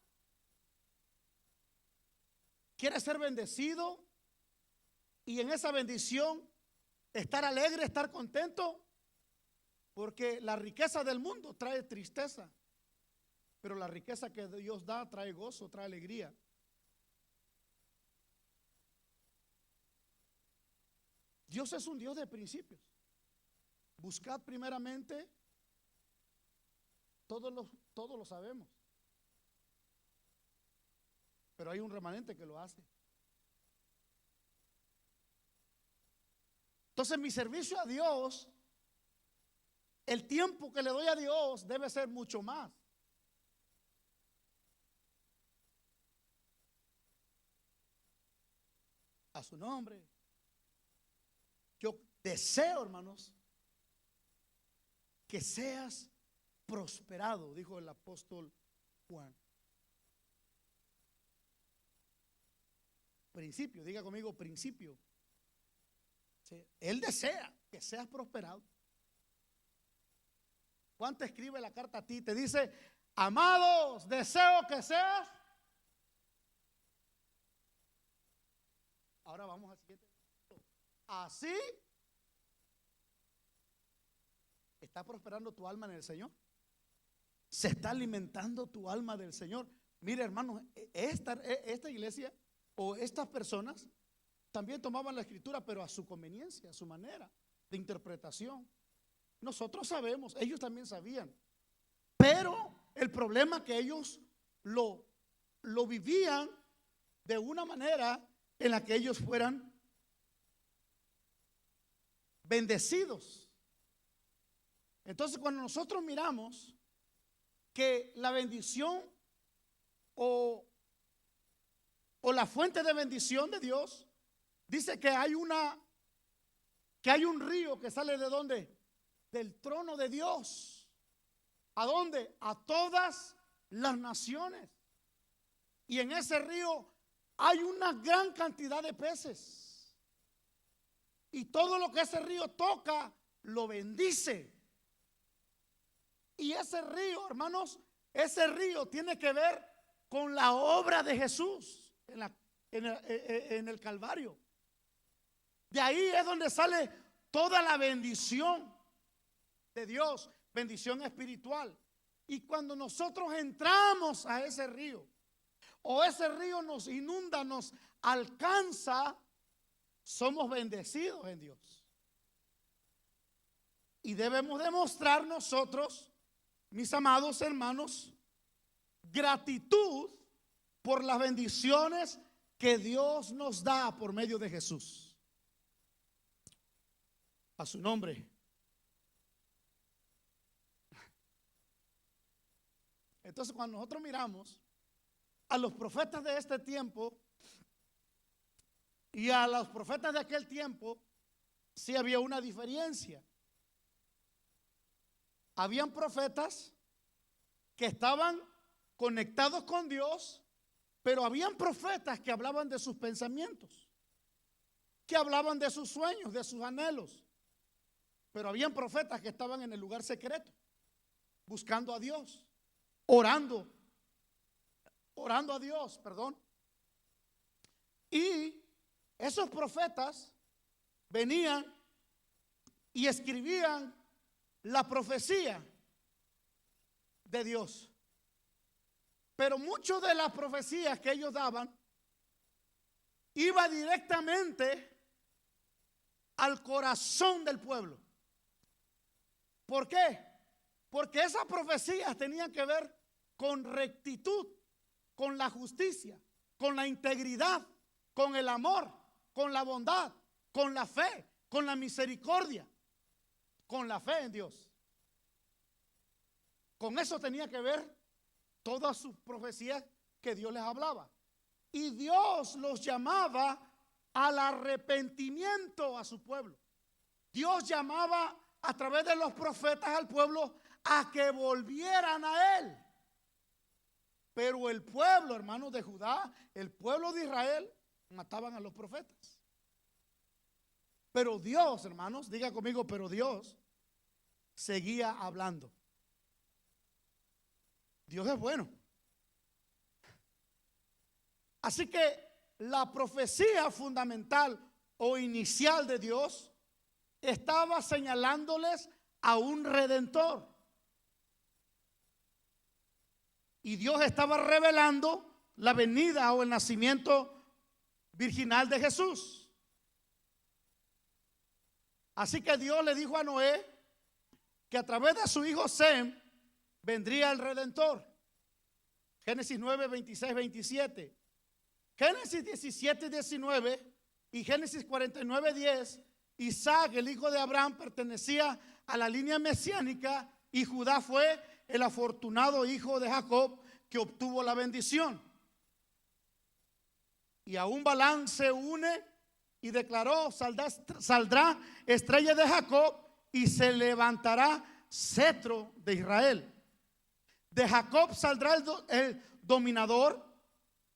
¿Quieres ser bendecido? y en esa bendición estar alegre, estar contento, porque la riqueza del mundo trae tristeza, pero la riqueza que Dios da trae gozo, trae alegría. Dios es un Dios de principios. Buscad primeramente, todos lo sabemos, pero hay un remanente que lo hace. Entonces mi servicio a Dios, el tiempo que le doy a Dios debe ser mucho más. A su nombre. Yo deseo, hermanos, que seas prosperado, dijo el apóstol Juan. Principio, diga conmigo, principio. Sí, él desea que seas prosperado. Juan te escribe la carta a ti, te dice: amados, deseo que seas. Ahora vamos al siguiente. Así está prosperando tu alma en el Señor. Se está alimentando tu alma del Señor. Mire, hermanos, esta iglesia o estas personas también tomaban la escritura, pero a su conveniencia, a su manera de interpretación. Nosotros sabemos, ellos también sabían, pero el problema es que ellos lo vivían de una manera en la que ellos fueran bendecidos. Entonces, cuando nosotros miramos que la bendición o la fuente de bendición de Dios, dice que hay un río que sale ¿de dónde? Del trono de Dios. ¿A dónde? A todas las naciones. Y en ese río hay una gran cantidad de peces. Y todo lo que ese río toca, lo bendice. Y ese río, hermanos, ese río tiene que ver con la obra de Jesús en el Calvario. De ahí es donde sale toda la bendición de Dios, bendición espiritual. Y cuando nosotros entramos a ese río, o ese río nos inunda, nos alcanza, somos bendecidos en Dios. Y debemos demostrar nosotros, mis amados hermanos, gratitud por las bendiciones que Dios nos da por medio de Jesús. A su nombre. Entonces, cuando nosotros miramos a los profetas de este tiempo y a los profetas de aquel tiempo, sí había una diferencia. Habían profetas que estaban conectados con Dios, pero habían profetas que hablaban de sus pensamientos, que hablaban de sus sueños, de sus anhelos. Pero habían profetas que estaban en el lugar secreto, buscando a Dios, orando a Dios, perdón. Y esos profetas venían y escribían la profecía de Dios. Pero muchas de las profecías que ellos daban iba directamente al corazón del pueblo. ¿Por qué? Porque esas profecías tenían que ver con rectitud, con la justicia, con la integridad, con el amor, con la bondad, con la fe, con la misericordia, con la fe en Dios. Con eso tenía que ver todas sus profecías que Dios les hablaba. Y Dios los llamaba al arrepentimiento a su pueblo. Dios llamaba a través de los profetas al pueblo a que volvieran a Él. Pero el pueblo, hermanos, de Judá, el pueblo de Israel, mataban a los profetas. Pero Dios, hermanos, diga conmigo, pero Dios seguía hablando. Dios es bueno. Así que la profecía fundamental o inicial de Dios estaba señalándoles a un redentor. Y Dios estaba revelando la venida o el nacimiento virginal de Jesús. Así que Dios le dijo a Noé que a través de su hijo Sem vendría el redentor. Génesis 9, 26, 27. Génesis 17, 19 y Génesis 49, 10. Isaac, el hijo de Abraham, pertenecía a la línea mesiánica y Judá fue el afortunado hijo de Jacob que obtuvo la bendición. Y aún Balaam se une y declaró: saldrá estrella de Jacob y se levantará cetro de Israel. De Jacob saldrá el dominador.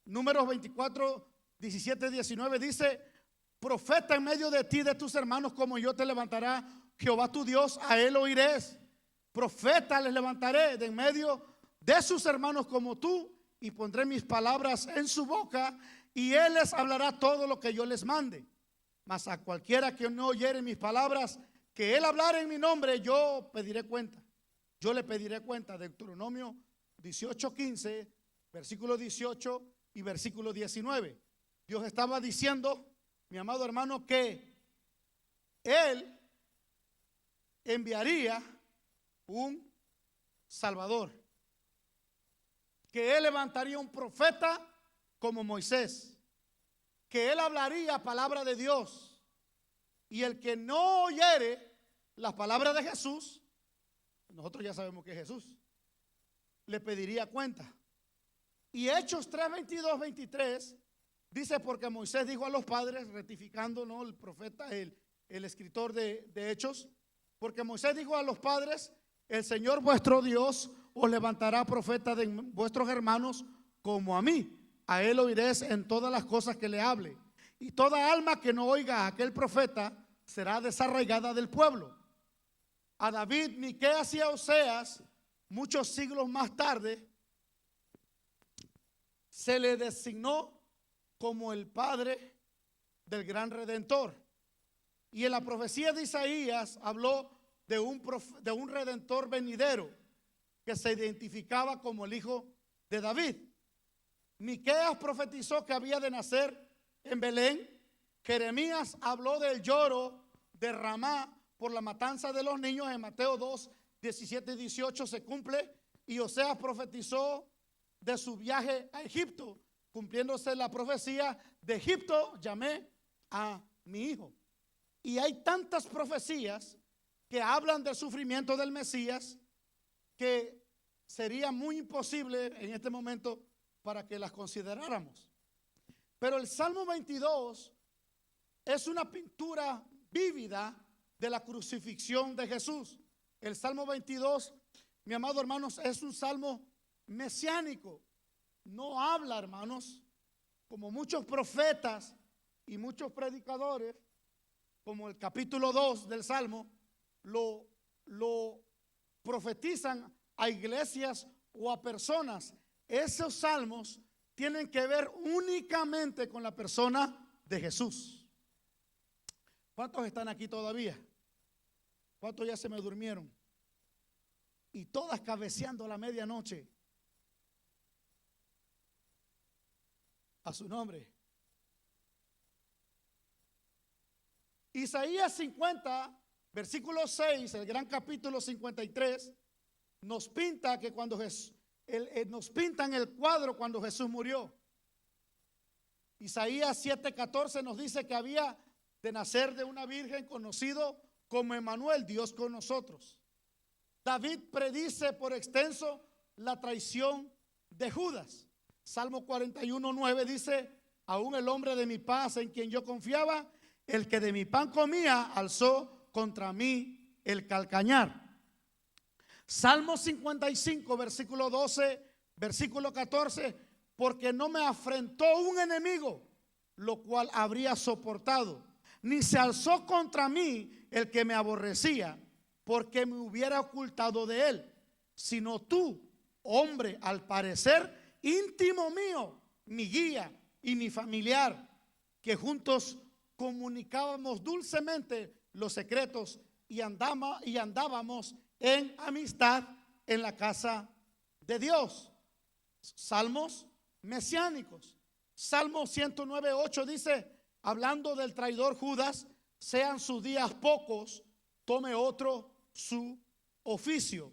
Números 24, 17, 19 dice: profeta en medio de ti, de tus hermanos, como yo te levantará Jehová tu Dios, a él oirás. Profeta les levantaré de en medio de sus hermanos como tú, y pondré mis palabras en su boca, y él les hablará todo lo que yo les mande. Mas a cualquiera que no oyere mis palabras, que él hablara en mi nombre, yo pediré cuenta. Yo le pediré cuenta. Deuteronomio 18, 15, versículo 18 y versículo 19. Dios estaba diciendo, mi amado hermano, que él enviaría un Salvador, que él levantaría un profeta como Moisés, que él hablaría palabra de Dios, y el que no oyere las palabras de Jesús, nosotros ya sabemos que es Jesús, le pediría cuenta. Y Hechos 3, 22, 23 dice: porque Moisés dijo a los padres, rectificando, ¿no?, el profeta, el escritor de Hechos, porque Moisés dijo a los padres: el Señor vuestro Dios os levantará profeta de vuestros hermanos como a mí. A él oiréis en todas las cosas que le hable. Y toda alma que no oiga a aquel profeta será desarraigada del pueblo. A David, Miqueas y a Oseas, muchos siglos más tarde, se le designó como el padre del gran redentor. Y en la profecía de Isaías habló de un redentor venidero que se identificaba como el hijo de David. Miqueas profetizó que había de nacer en Belén. Jeremías habló del lloro de Ramá por la matanza de los niños. En Mateo 2, 17 y 18 se cumple. Y Oseas profetizó de su viaje a Egipto, cumpliéndose la profecía: de Egipto llamé a mi hijo. Y hay tantas profecías que hablan del sufrimiento del Mesías que sería muy imposible en este momento para que las consideráramos. Pero el Salmo 22 es una pintura vívida de la crucifixión de Jesús. El Salmo 22, mi amado hermanos, es un salmo mesiánico. No habla, hermanos, como muchos profetas y muchos predicadores, como el capítulo 2 del Salmo, lo profetizan a iglesias o a personas. Esos salmos tienen que ver únicamente con la persona de Jesús. ¿Cuántos están aquí todavía? ¿Cuántos ya se me durmieron? Y todas cabeceando a la medianoche. A su nombre. Isaías 50, versículo 6, el gran capítulo 53, nos pinta que cuando nos pintan el cuadro cuando Jesús murió. Isaías 7:14 nos dice que había de nacer de una virgen, conocido como Emmanuel, Dios con nosotros. David predice por extenso la traición de Judas. Salmo 41:9 dice: aún el hombre de mi paz en quien yo confiaba, el que de mi pan comía, alzó contra mí el calcañar. Salmo 55, versículo 12, versículo 14: porque no me afrentó un enemigo, lo cual habría soportado, ni se alzó contra mí el que me aborrecía, porque me hubiera ocultado de él, sino tú, hombre al parecer íntimo mío, mi guía y mi familiar, que juntos comunicábamos dulcemente los secretos y andábamos en amistad en la casa de Dios. Salmos mesiánicos. Salmo 109:8 dice, hablando del traidor Judas: sean sus días pocos, tome otro su oficio.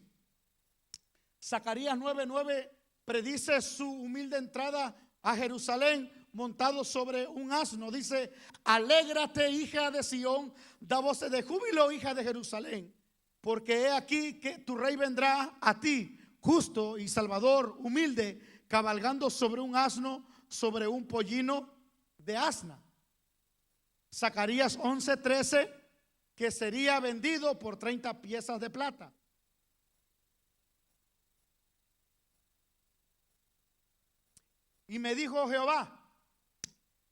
Zacarías 9:9 predice su humilde entrada a Jerusalén montado sobre un asno. Dice: alégrate, hija de Sión, da voces de júbilo, hija de Jerusalén, porque he aquí que tu rey vendrá a ti, justo y salvador, humilde, cabalgando sobre un asno, sobre un pollino de asna. Zacarías 11:13, que sería vendido por 30 piezas de plata. Y me dijo Jehová: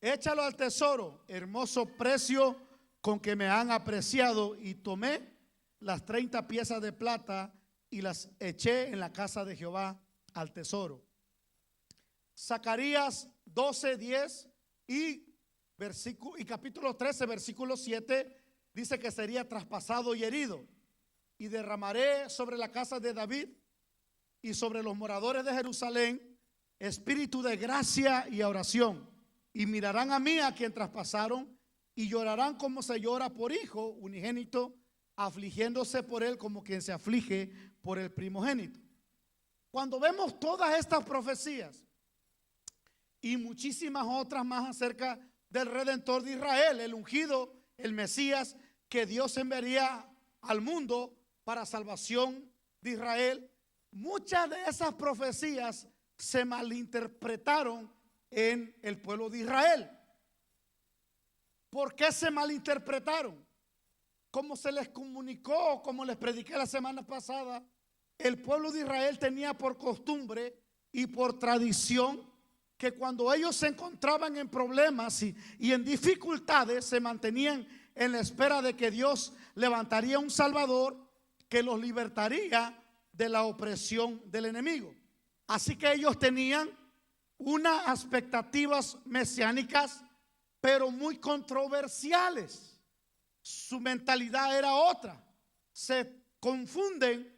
échalo al tesoro, hermoso precio con que me han apreciado. Y tomé las 30 piezas de plata y las eché en la casa de Jehová al tesoro. Zacarías 12:10 y capítulo 13, versículo 7, dice que sería traspasado y herido. Y derramaré sobre la casa de David y sobre los moradores de Jerusalén espíritu de gracia y oración, y mirarán a mí, a quien traspasaron, y llorarán como se llora por hijo unigénito, afligiéndose por él como quien se aflige por el primogénito. Cuando vemos todas estas profecías y muchísimas otras más acerca del Redentor de Israel, el ungido, el Mesías, que Dios enviaría al mundo para salvación de Israel, muchas de esas profecías se malinterpretaron en el pueblo de Israel. ¿Por qué se malinterpretaron? Como se les comunicó, como les prediqué la semana pasada, el pueblo de Israel tenía por costumbre y por tradición que cuando ellos se encontraban en problemas y en dificultades, se mantenían en la espera de que Dios levantaría un Salvador que los libertaría de la opresión del enemigo. Así que ellos tenían unas expectativas mesiánicas, pero muy controversiales. Su mentalidad era otra. Se confunden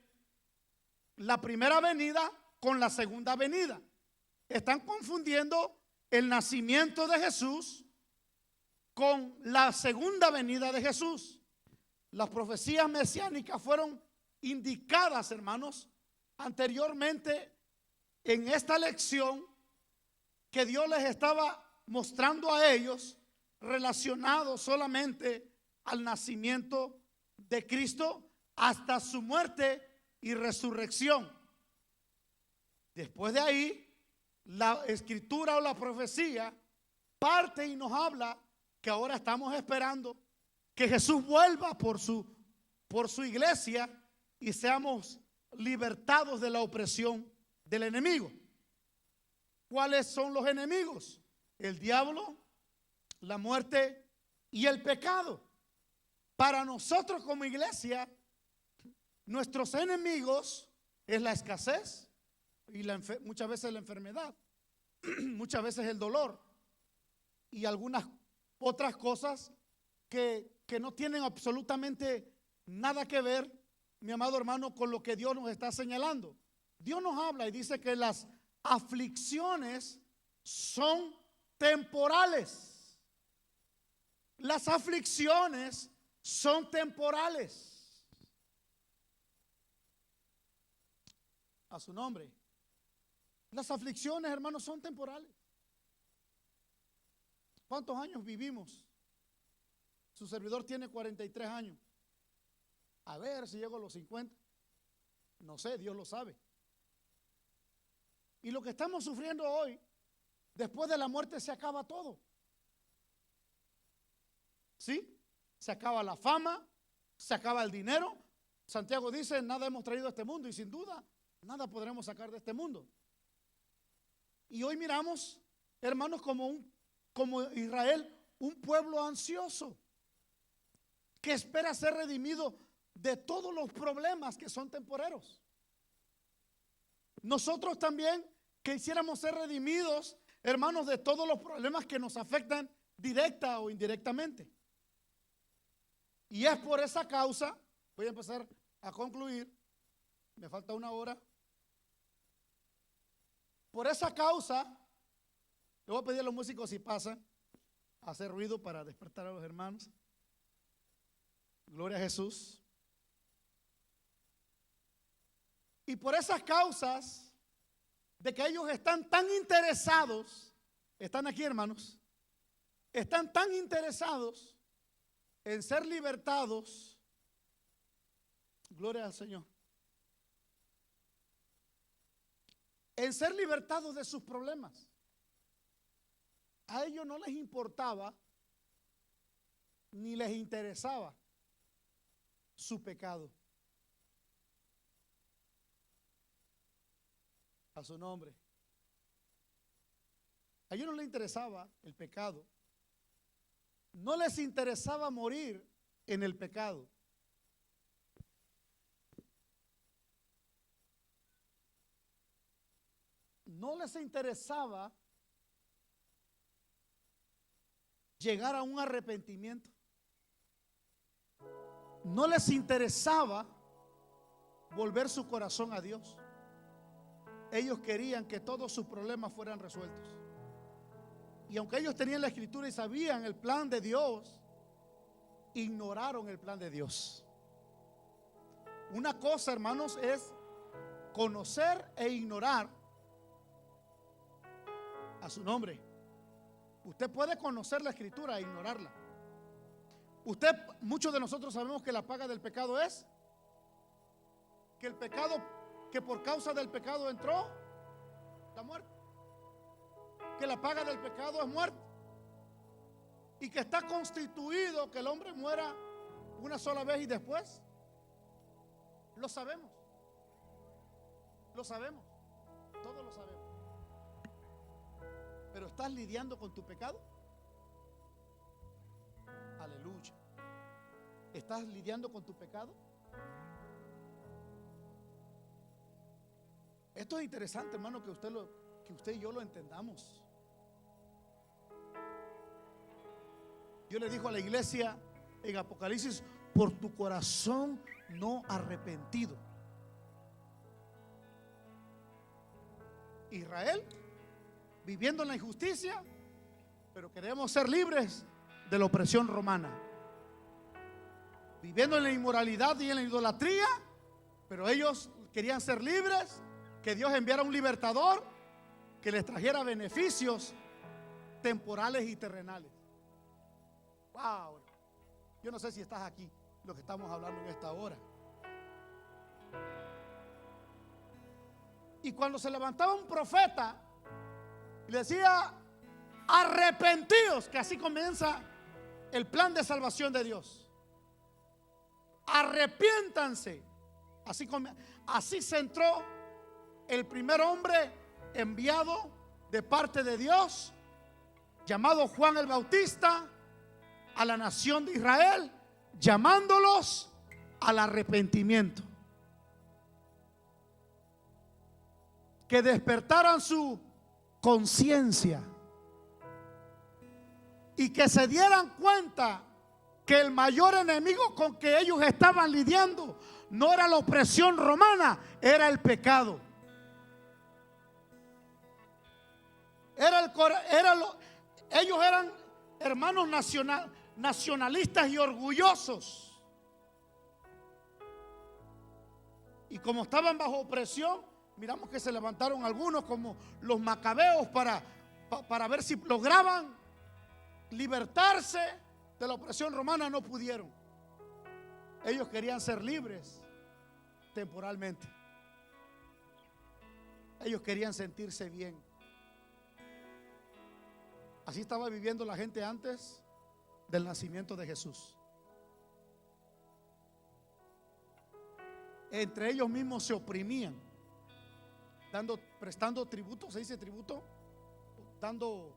la primera venida con la segunda venida. Están confundiendo el nacimiento de Jesús con la segunda venida de Jesús. Las profecías mesiánicas fueron indicadas, hermanos, anteriormente en esta lección que Dios les estaba mostrando a ellos, relacionado solamente al nacimiento de Cristo hasta su muerte y resurrección. Después de ahí, la escritura o la profecía parte y nos habla que ahora estamos esperando que Jesús vuelva por su iglesia y seamos libertados de la opresión del enemigo. ¿Cuáles son los enemigos? El diablo, la muerte y el pecado. Para nosotros como iglesia, nuestros enemigos es la escasez y muchas veces la enfermedad, muchas veces el dolor y algunas otras cosas que no tienen absolutamente nada que ver, mi amado hermano, con lo que Dios nos está señalando. Dios nos habla y dice que las aflicciones son temporales. Las aflicciones son temporales. A su nombre. Las aflicciones, hermanos, son temporales. ¿Cuántos años vivimos? Su servidor tiene 43 años. A ver si llego a los 50. No sé, Dios lo sabe. Y lo que estamos sufriendo hoy, después de la muerte se acaba todo. ¿Sí? Se acaba la fama, se acaba el dinero. Santiago dice, nada hemos traído a este mundo y sin duda, nada podremos sacar de este mundo. Y hoy miramos, hermanos, como Israel, un pueblo ansioso que espera ser redimido de todos los problemas que son temporeros. Nosotros también quisiéramos ser redimidos, hermanos, de todos los problemas que nos afectan directa o indirectamente. Y es por esa causa, voy a empezar a concluir, me falta una hora. Por esa causa, le voy a pedir a los músicos si pasan a hacer ruido para despertar a los hermanos. Gloria a Jesús. Y por esas causas de que ellos están tan interesados, están aquí hermanos, están tan interesados en ser libertados, gloria al Señor, en ser libertados de sus problemas. A ellos no les importaba ni les interesaba su pecado. A su nombre. A ellos no les interesaba el pecado. No les interesaba morir en el pecado. No les interesaba llegar a un arrepentimiento. No les interesaba volver su corazón a Dios. Ellos querían que todos sus problemas fueran resueltos. Y aunque ellos tenían la escritura y sabían el plan de Dios, ignoraron el plan de Dios. Una cosa, hermanos, es conocer e ignorar. A su nombre. Usted puede conocer la escritura e ignorarla. Muchos de nosotros sabemos que la paga del pecado es que el pecado, que por causa del pecado entró la muerte, que la paga del pecado es muerte, y que está constituido que el hombre muera una sola vez y después. Lo sabemos, todos lo sabemos. Pero ¿estás lidiando con tu pecado? Aleluya. ¿Estás lidiando con tu pecado? Esto es interesante, hermano, que usted y yo lo entendamos. Yo le digo a la iglesia en Apocalipsis: por tu corazón no arrepentido. Israel viviendo en la injusticia, pero queremos ser libres de la opresión romana. Viviendo en la inmoralidad y en la idolatría, pero ellos querían ser libres, que Dios enviara un libertador que les trajera beneficios temporales y terrenales. Wow. Yo no sé si estás aquí, lo que estamos hablando en esta hora. Y cuando se levantaba un profeta y le decía: arrepentíos, que así comienza el plan de salvación de Dios. Arrepiéntanse. Así se entró el primer hombre enviado de parte de Dios, llamado Juan el Bautista, a la nación de Israel, llamándolos al arrepentimiento. Que despertaran su conciencia y que se dieran cuenta que el mayor enemigo con que ellos estaban lidiando no era la opresión romana, era el pecado. Ellos eran hermanos nacionalistas y orgullosos. Y como estaban bajo opresión, miramos que se levantaron algunos como los macabeos para ver si lograban libertarse de la opresión romana. No pudieron. Ellos querían ser libres temporalmente. Ellos querían sentirse bien. Así estaba viviendo la gente antes del nacimiento de Jesús. Entre ellos mismos se oprimían, prestando tributo. ¿Se dice tributo? Dando,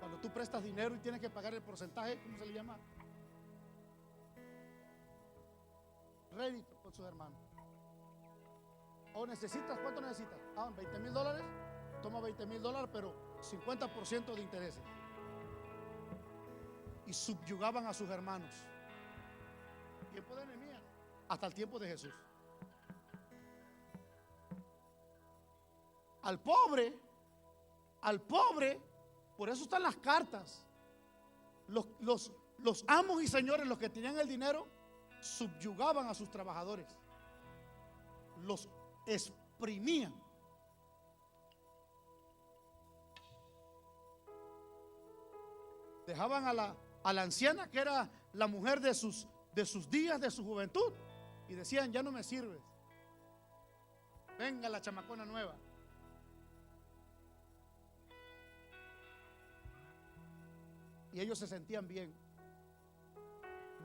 cuando tú prestas dinero y tienes que pagar el porcentaje, ¿cómo se le llama? Rédito con sus hermanos. ¿O necesitas? ¿Cuánto necesitas? $20,000. Toma $20,000, pero 50% de intereses. y subyugaban a sus hermanos. Tiempo de Nehemías hasta el tiempo de Jesús. Al pobre, por eso están las cartas. Los amos y señores, los que tenían el dinero, subyugaban a sus trabajadores, los exprimían. Dejaban a la anciana, que era la mujer de sus días, de su juventud, y decían: ya no me sirves, venga la chamacona nueva. Y ellos se sentían bien,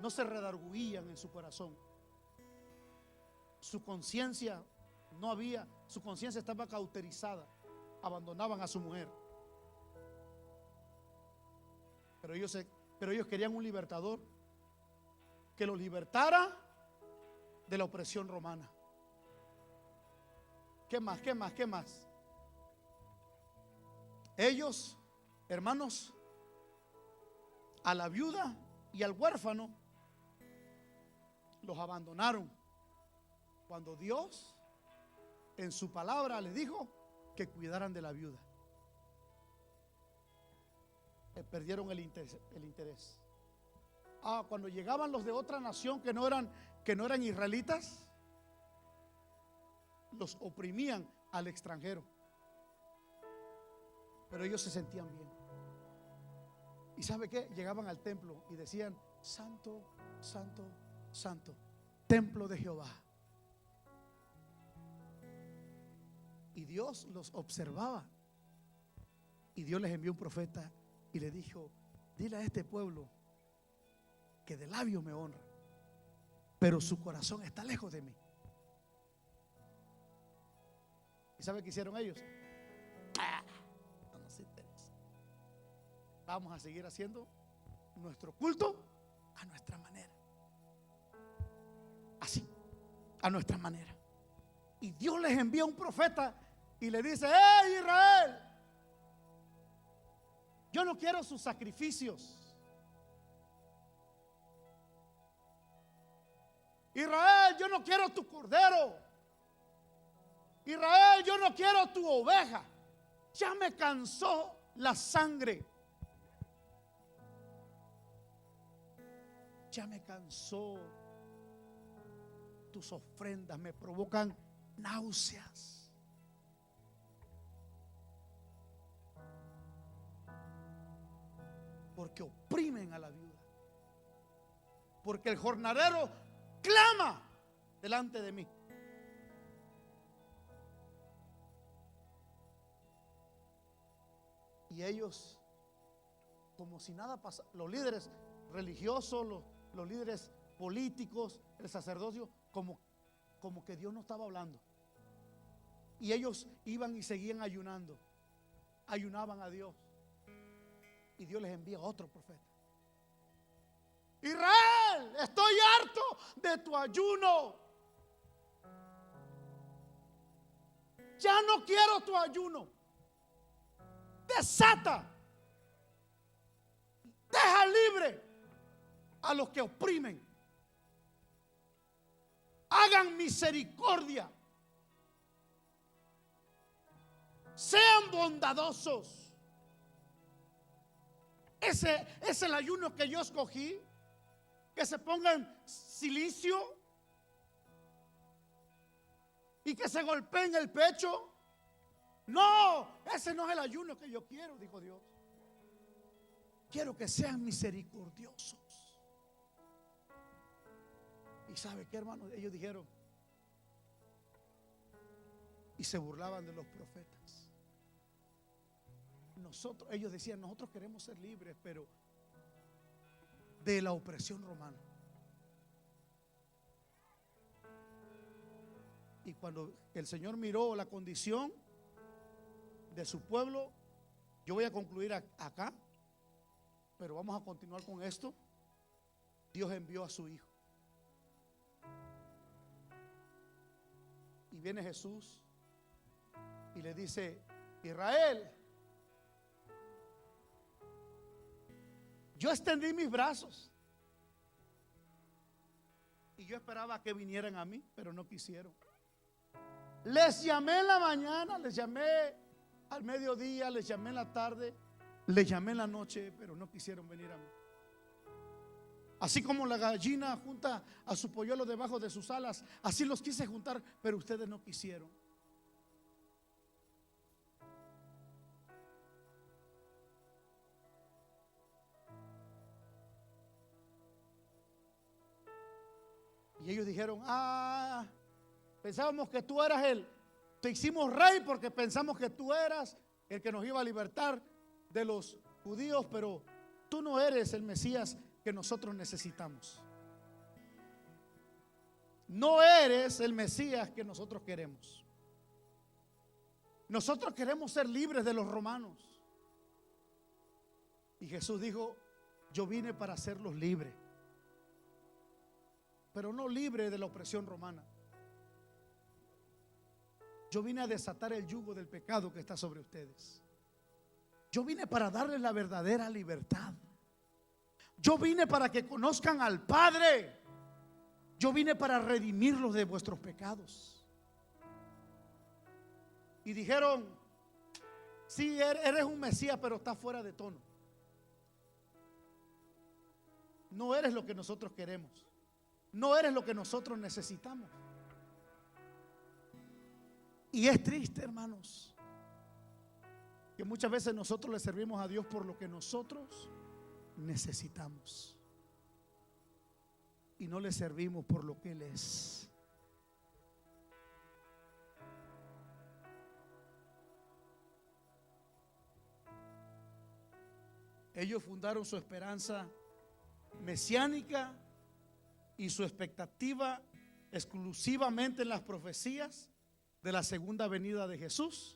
no se redarguían en su corazón. Su conciencia no había, su conciencia estaba cauterizada. Abandonaban a su mujer. Pero ellos querían un libertador que los libertara de la opresión romana. ¿Qué más? ¿Qué más? ¿Qué más? Ellos, hermanos, a la viuda y al huérfano los abandonaron cuando Dios en su palabra les dijo que cuidaran de la viuda. Perdieron el interés. Cuando llegaban los de otra nación que no eran israelitas, los oprimían al extranjero. Pero ellos se sentían bien. ¿Y sabe qué? Llegaban al templo y decían: santo, santo, santo, templo de Jehová. Y Dios los observaba. Y Dios les envió un profeta y le dijo: dile a este pueblo que de labio me honra, pero su corazón está lejos de mí. ¿Y sabe qué hicieron ellos? No nos interesa. Vamos a seguir haciendo nuestro culto a nuestra manera. Así, a nuestra manera. Y Dios les envía un profeta y le dice: ¡hey, Israel! Yo no quiero sus sacrificios. Israel, yo no quiero tu cordero. Israel, yo no quiero tu oveja. Ya me cansó la sangre. Ya me cansó tus ofrendas, me provocan náuseas. Porque oprimen a la viuda. Porque el jornalero clama delante de mí. Y ellos, como si nada pasara, los líderes religiosos, los líderes políticos, el sacerdocio, como que Dios no estaba hablando. Y ellos iban y seguían ayunando. Ayunaban a Dios. Y Dios les envía otro profeta. Israel, estoy harto de tu ayuno. Ya no quiero tu ayuno. Desata. Deja libre a los que oprimen. Hagan misericordia. Sean bondadosos. Ese es el ayuno que yo escogí. Que se pongan silicio y que se golpeen el pecho. No, ese no es el ayuno que yo quiero, dijo Dios. Quiero que sean misericordiosos. ¿Y sabe qué, hermano? Ellos dijeron, y se burlaban de los profetas. Ellos decían: nosotros queremos ser libres, pero de la opresión romana. Y cuando el Señor miró la condición de su pueblo, yo voy a concluir acá, pero vamos a continuar con esto. Dios envió a su Hijo. Y viene Jesús y le dice: Israel, Yo extendí mis brazos y yo esperaba que vinieran a mí, pero no quisieron. Les llamé en la mañana, les llamé al mediodía, les llamé en la tarde, les llamé en la noche, pero no quisieron venir a mí. Así como la gallina junta a su polluelo debajo de sus alas, así los quise juntar, pero ustedes no quisieron. Y ellos dijeron: pensábamos que tú eras te hicimos rey porque pensamos que tú eras el que nos iba a libertar de los judíos, pero tú no eres el Mesías que nosotros necesitamos. No eres el Mesías que nosotros queremos. Nosotros queremos ser libres de los romanos. Y Jesús dijo: yo vine para hacerlos libres, pero no libre de la opresión romana. Yo vine a desatar el yugo del pecado que está sobre ustedes. Yo vine para darles la verdadera libertad. Yo vine para que conozcan al Padre. Yo vine para redimirlos de vuestros pecados. Y dijeron: sí, eres un Mesías, pero estás fuera de tono. No eres lo que nosotros queremos. No eres lo que nosotros necesitamos. Y es triste, hermanos, que muchas veces nosotros le servimos a Dios por lo que nosotros necesitamos y no le servimos por lo que Él es. Ellos fundaron su esperanza mesiánica y su expectativa exclusivamente en las profecías de la segunda venida de Jesús,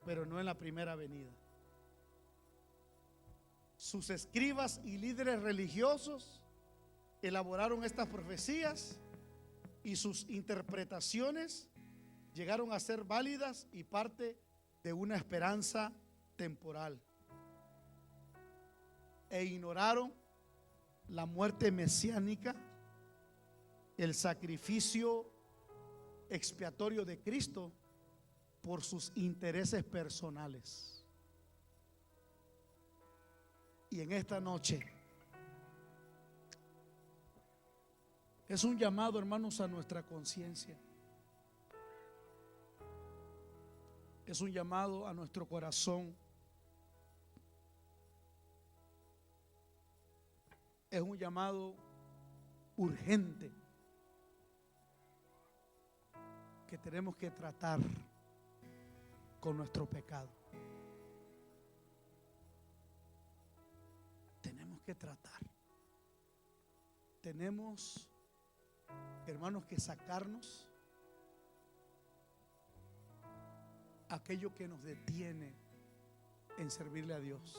pero no en la primera venida. Sus escribas y líderes religiosos elaboraron estas profecías y sus interpretaciones llegaron a ser válidas y parte de una esperanza temporal, e ignoraron la muerte mesiánica, el sacrificio expiatorio de Cristo por sus intereses personales. Y en esta noche es un llamado, hermanos, a nuestra conciencia. Es un llamado a nuestro corazón. Es un llamado urgente que tenemos que tratar con nuestro pecado. Tenemos que tratar. Tenemos, hermanos, que sacarnos aquello que nos detiene en servirle a Dios.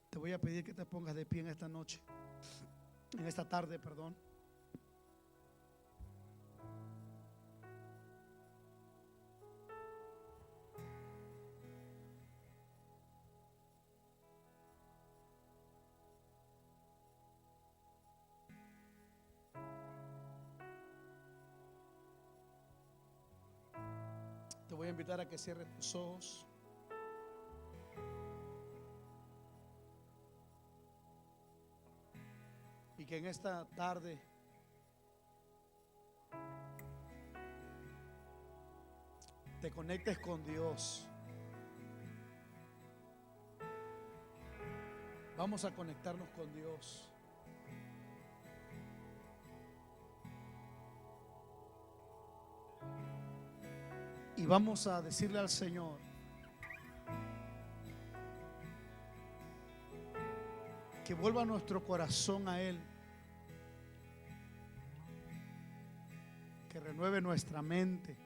Te voy a pedir que te pongas de pie en esta noche, en esta tarde, perdón. Te voy a invitar a que cierres tus ojos. Y que en esta tarde te conectes con Dios. Vamos a conectarnos con Dios. Y vamos a decirle al Señor: que vuelva nuestro corazón a Él, que renueve nuestra mente,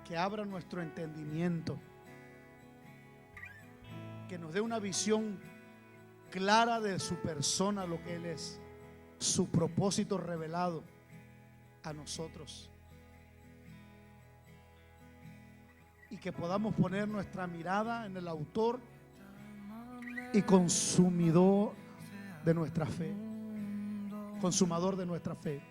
que abra nuestro entendimiento, que nos dé una visión clara de su persona, lo que Él es, su propósito revelado a nosotros. y que podamos poner nuestra mirada en el autor y consumidor de nuestra fe, consumador de nuestra fe.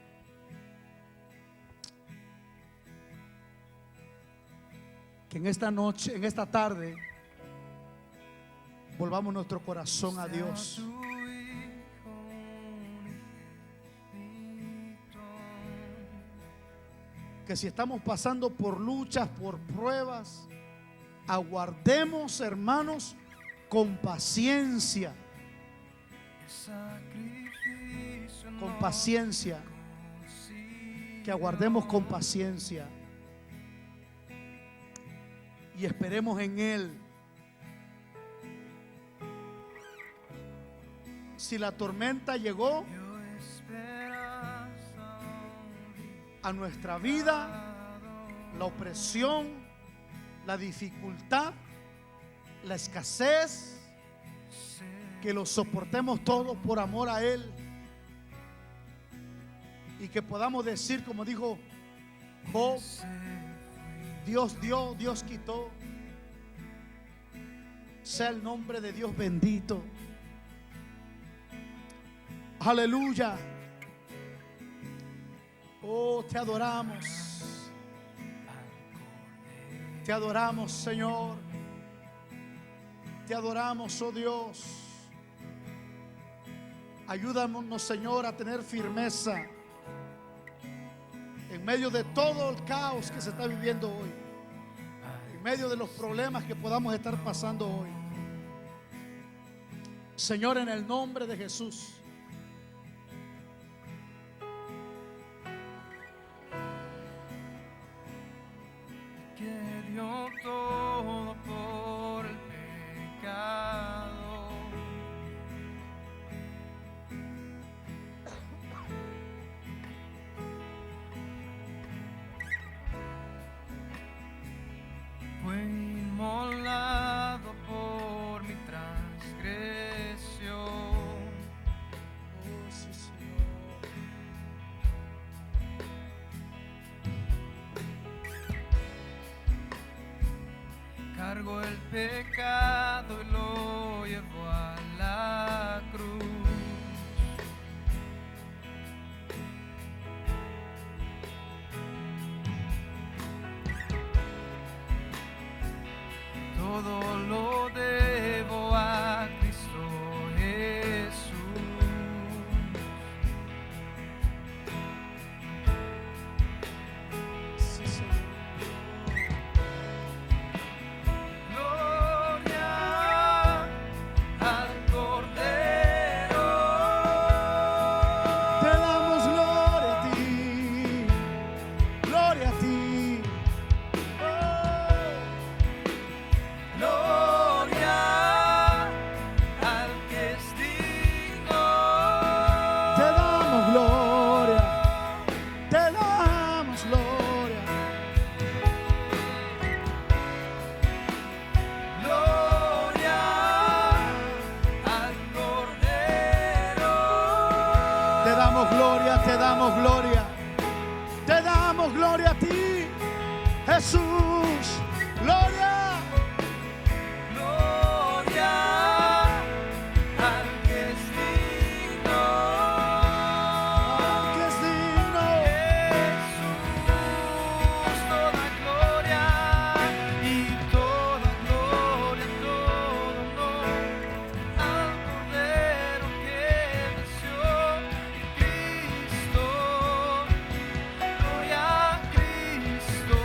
Que en esta noche, en esta tarde, volvamos nuestro corazón a Dios. Que si estamos pasando por luchas, por pruebas, aguardemos, hermanos, con paciencia. Con paciencia. Que aguardemos con paciencia. Y esperemos en Él. Si la tormenta llegó a nuestra vida, la opresión, la dificultad, la escasez, que lo soportemos todo por amor a Él, y que podamos decir, como dijo Job, Dios dio, Dios quitó, sea el nombre de Dios bendito. Aleluya. Oh, te adoramos. Te adoramos, Señor. Te adoramos, oh Dios. Ayúdanos, Señor, a tener firmeza en medio de todo el caos que se está viviendo hoy, en medio de los problemas que podamos estar pasando hoy. Señor, en el nombre de Jesús. Que dio todo por el pecado. Fue inmolado por mi transgresión. Oh, sí, Señor. Cargó el pecado y lo llevó a la cruz. Todo lo debo a Cristo Jesús. Sí, Señor. Gloria al Cordero. Te damos gloria a ti. Gloria a ti. Gloria al que es digno. Te damos gloria. Te damos gloria. Gloria al Cordero. Te damos gloria, te damos gloria. Te damos gloria a ti, Jesús. Gloria. Gloria al que es digno. Que es digno. Jesús, toda gloria y toda gloria, todo honor al Cordero que venció, Cristo. Gloria a Cristo.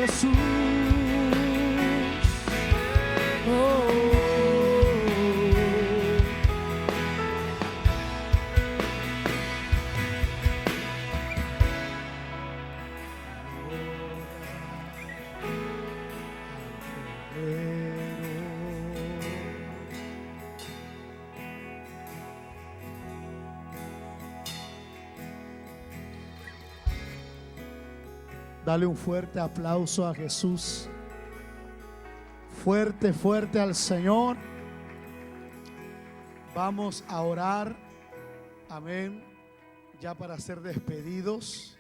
Jesús. Oh. Dale un fuerte aplauso a Jesús. Fuerte, fuerte al Señor. Vamos a orar. Amén. Ya para ser despedidos.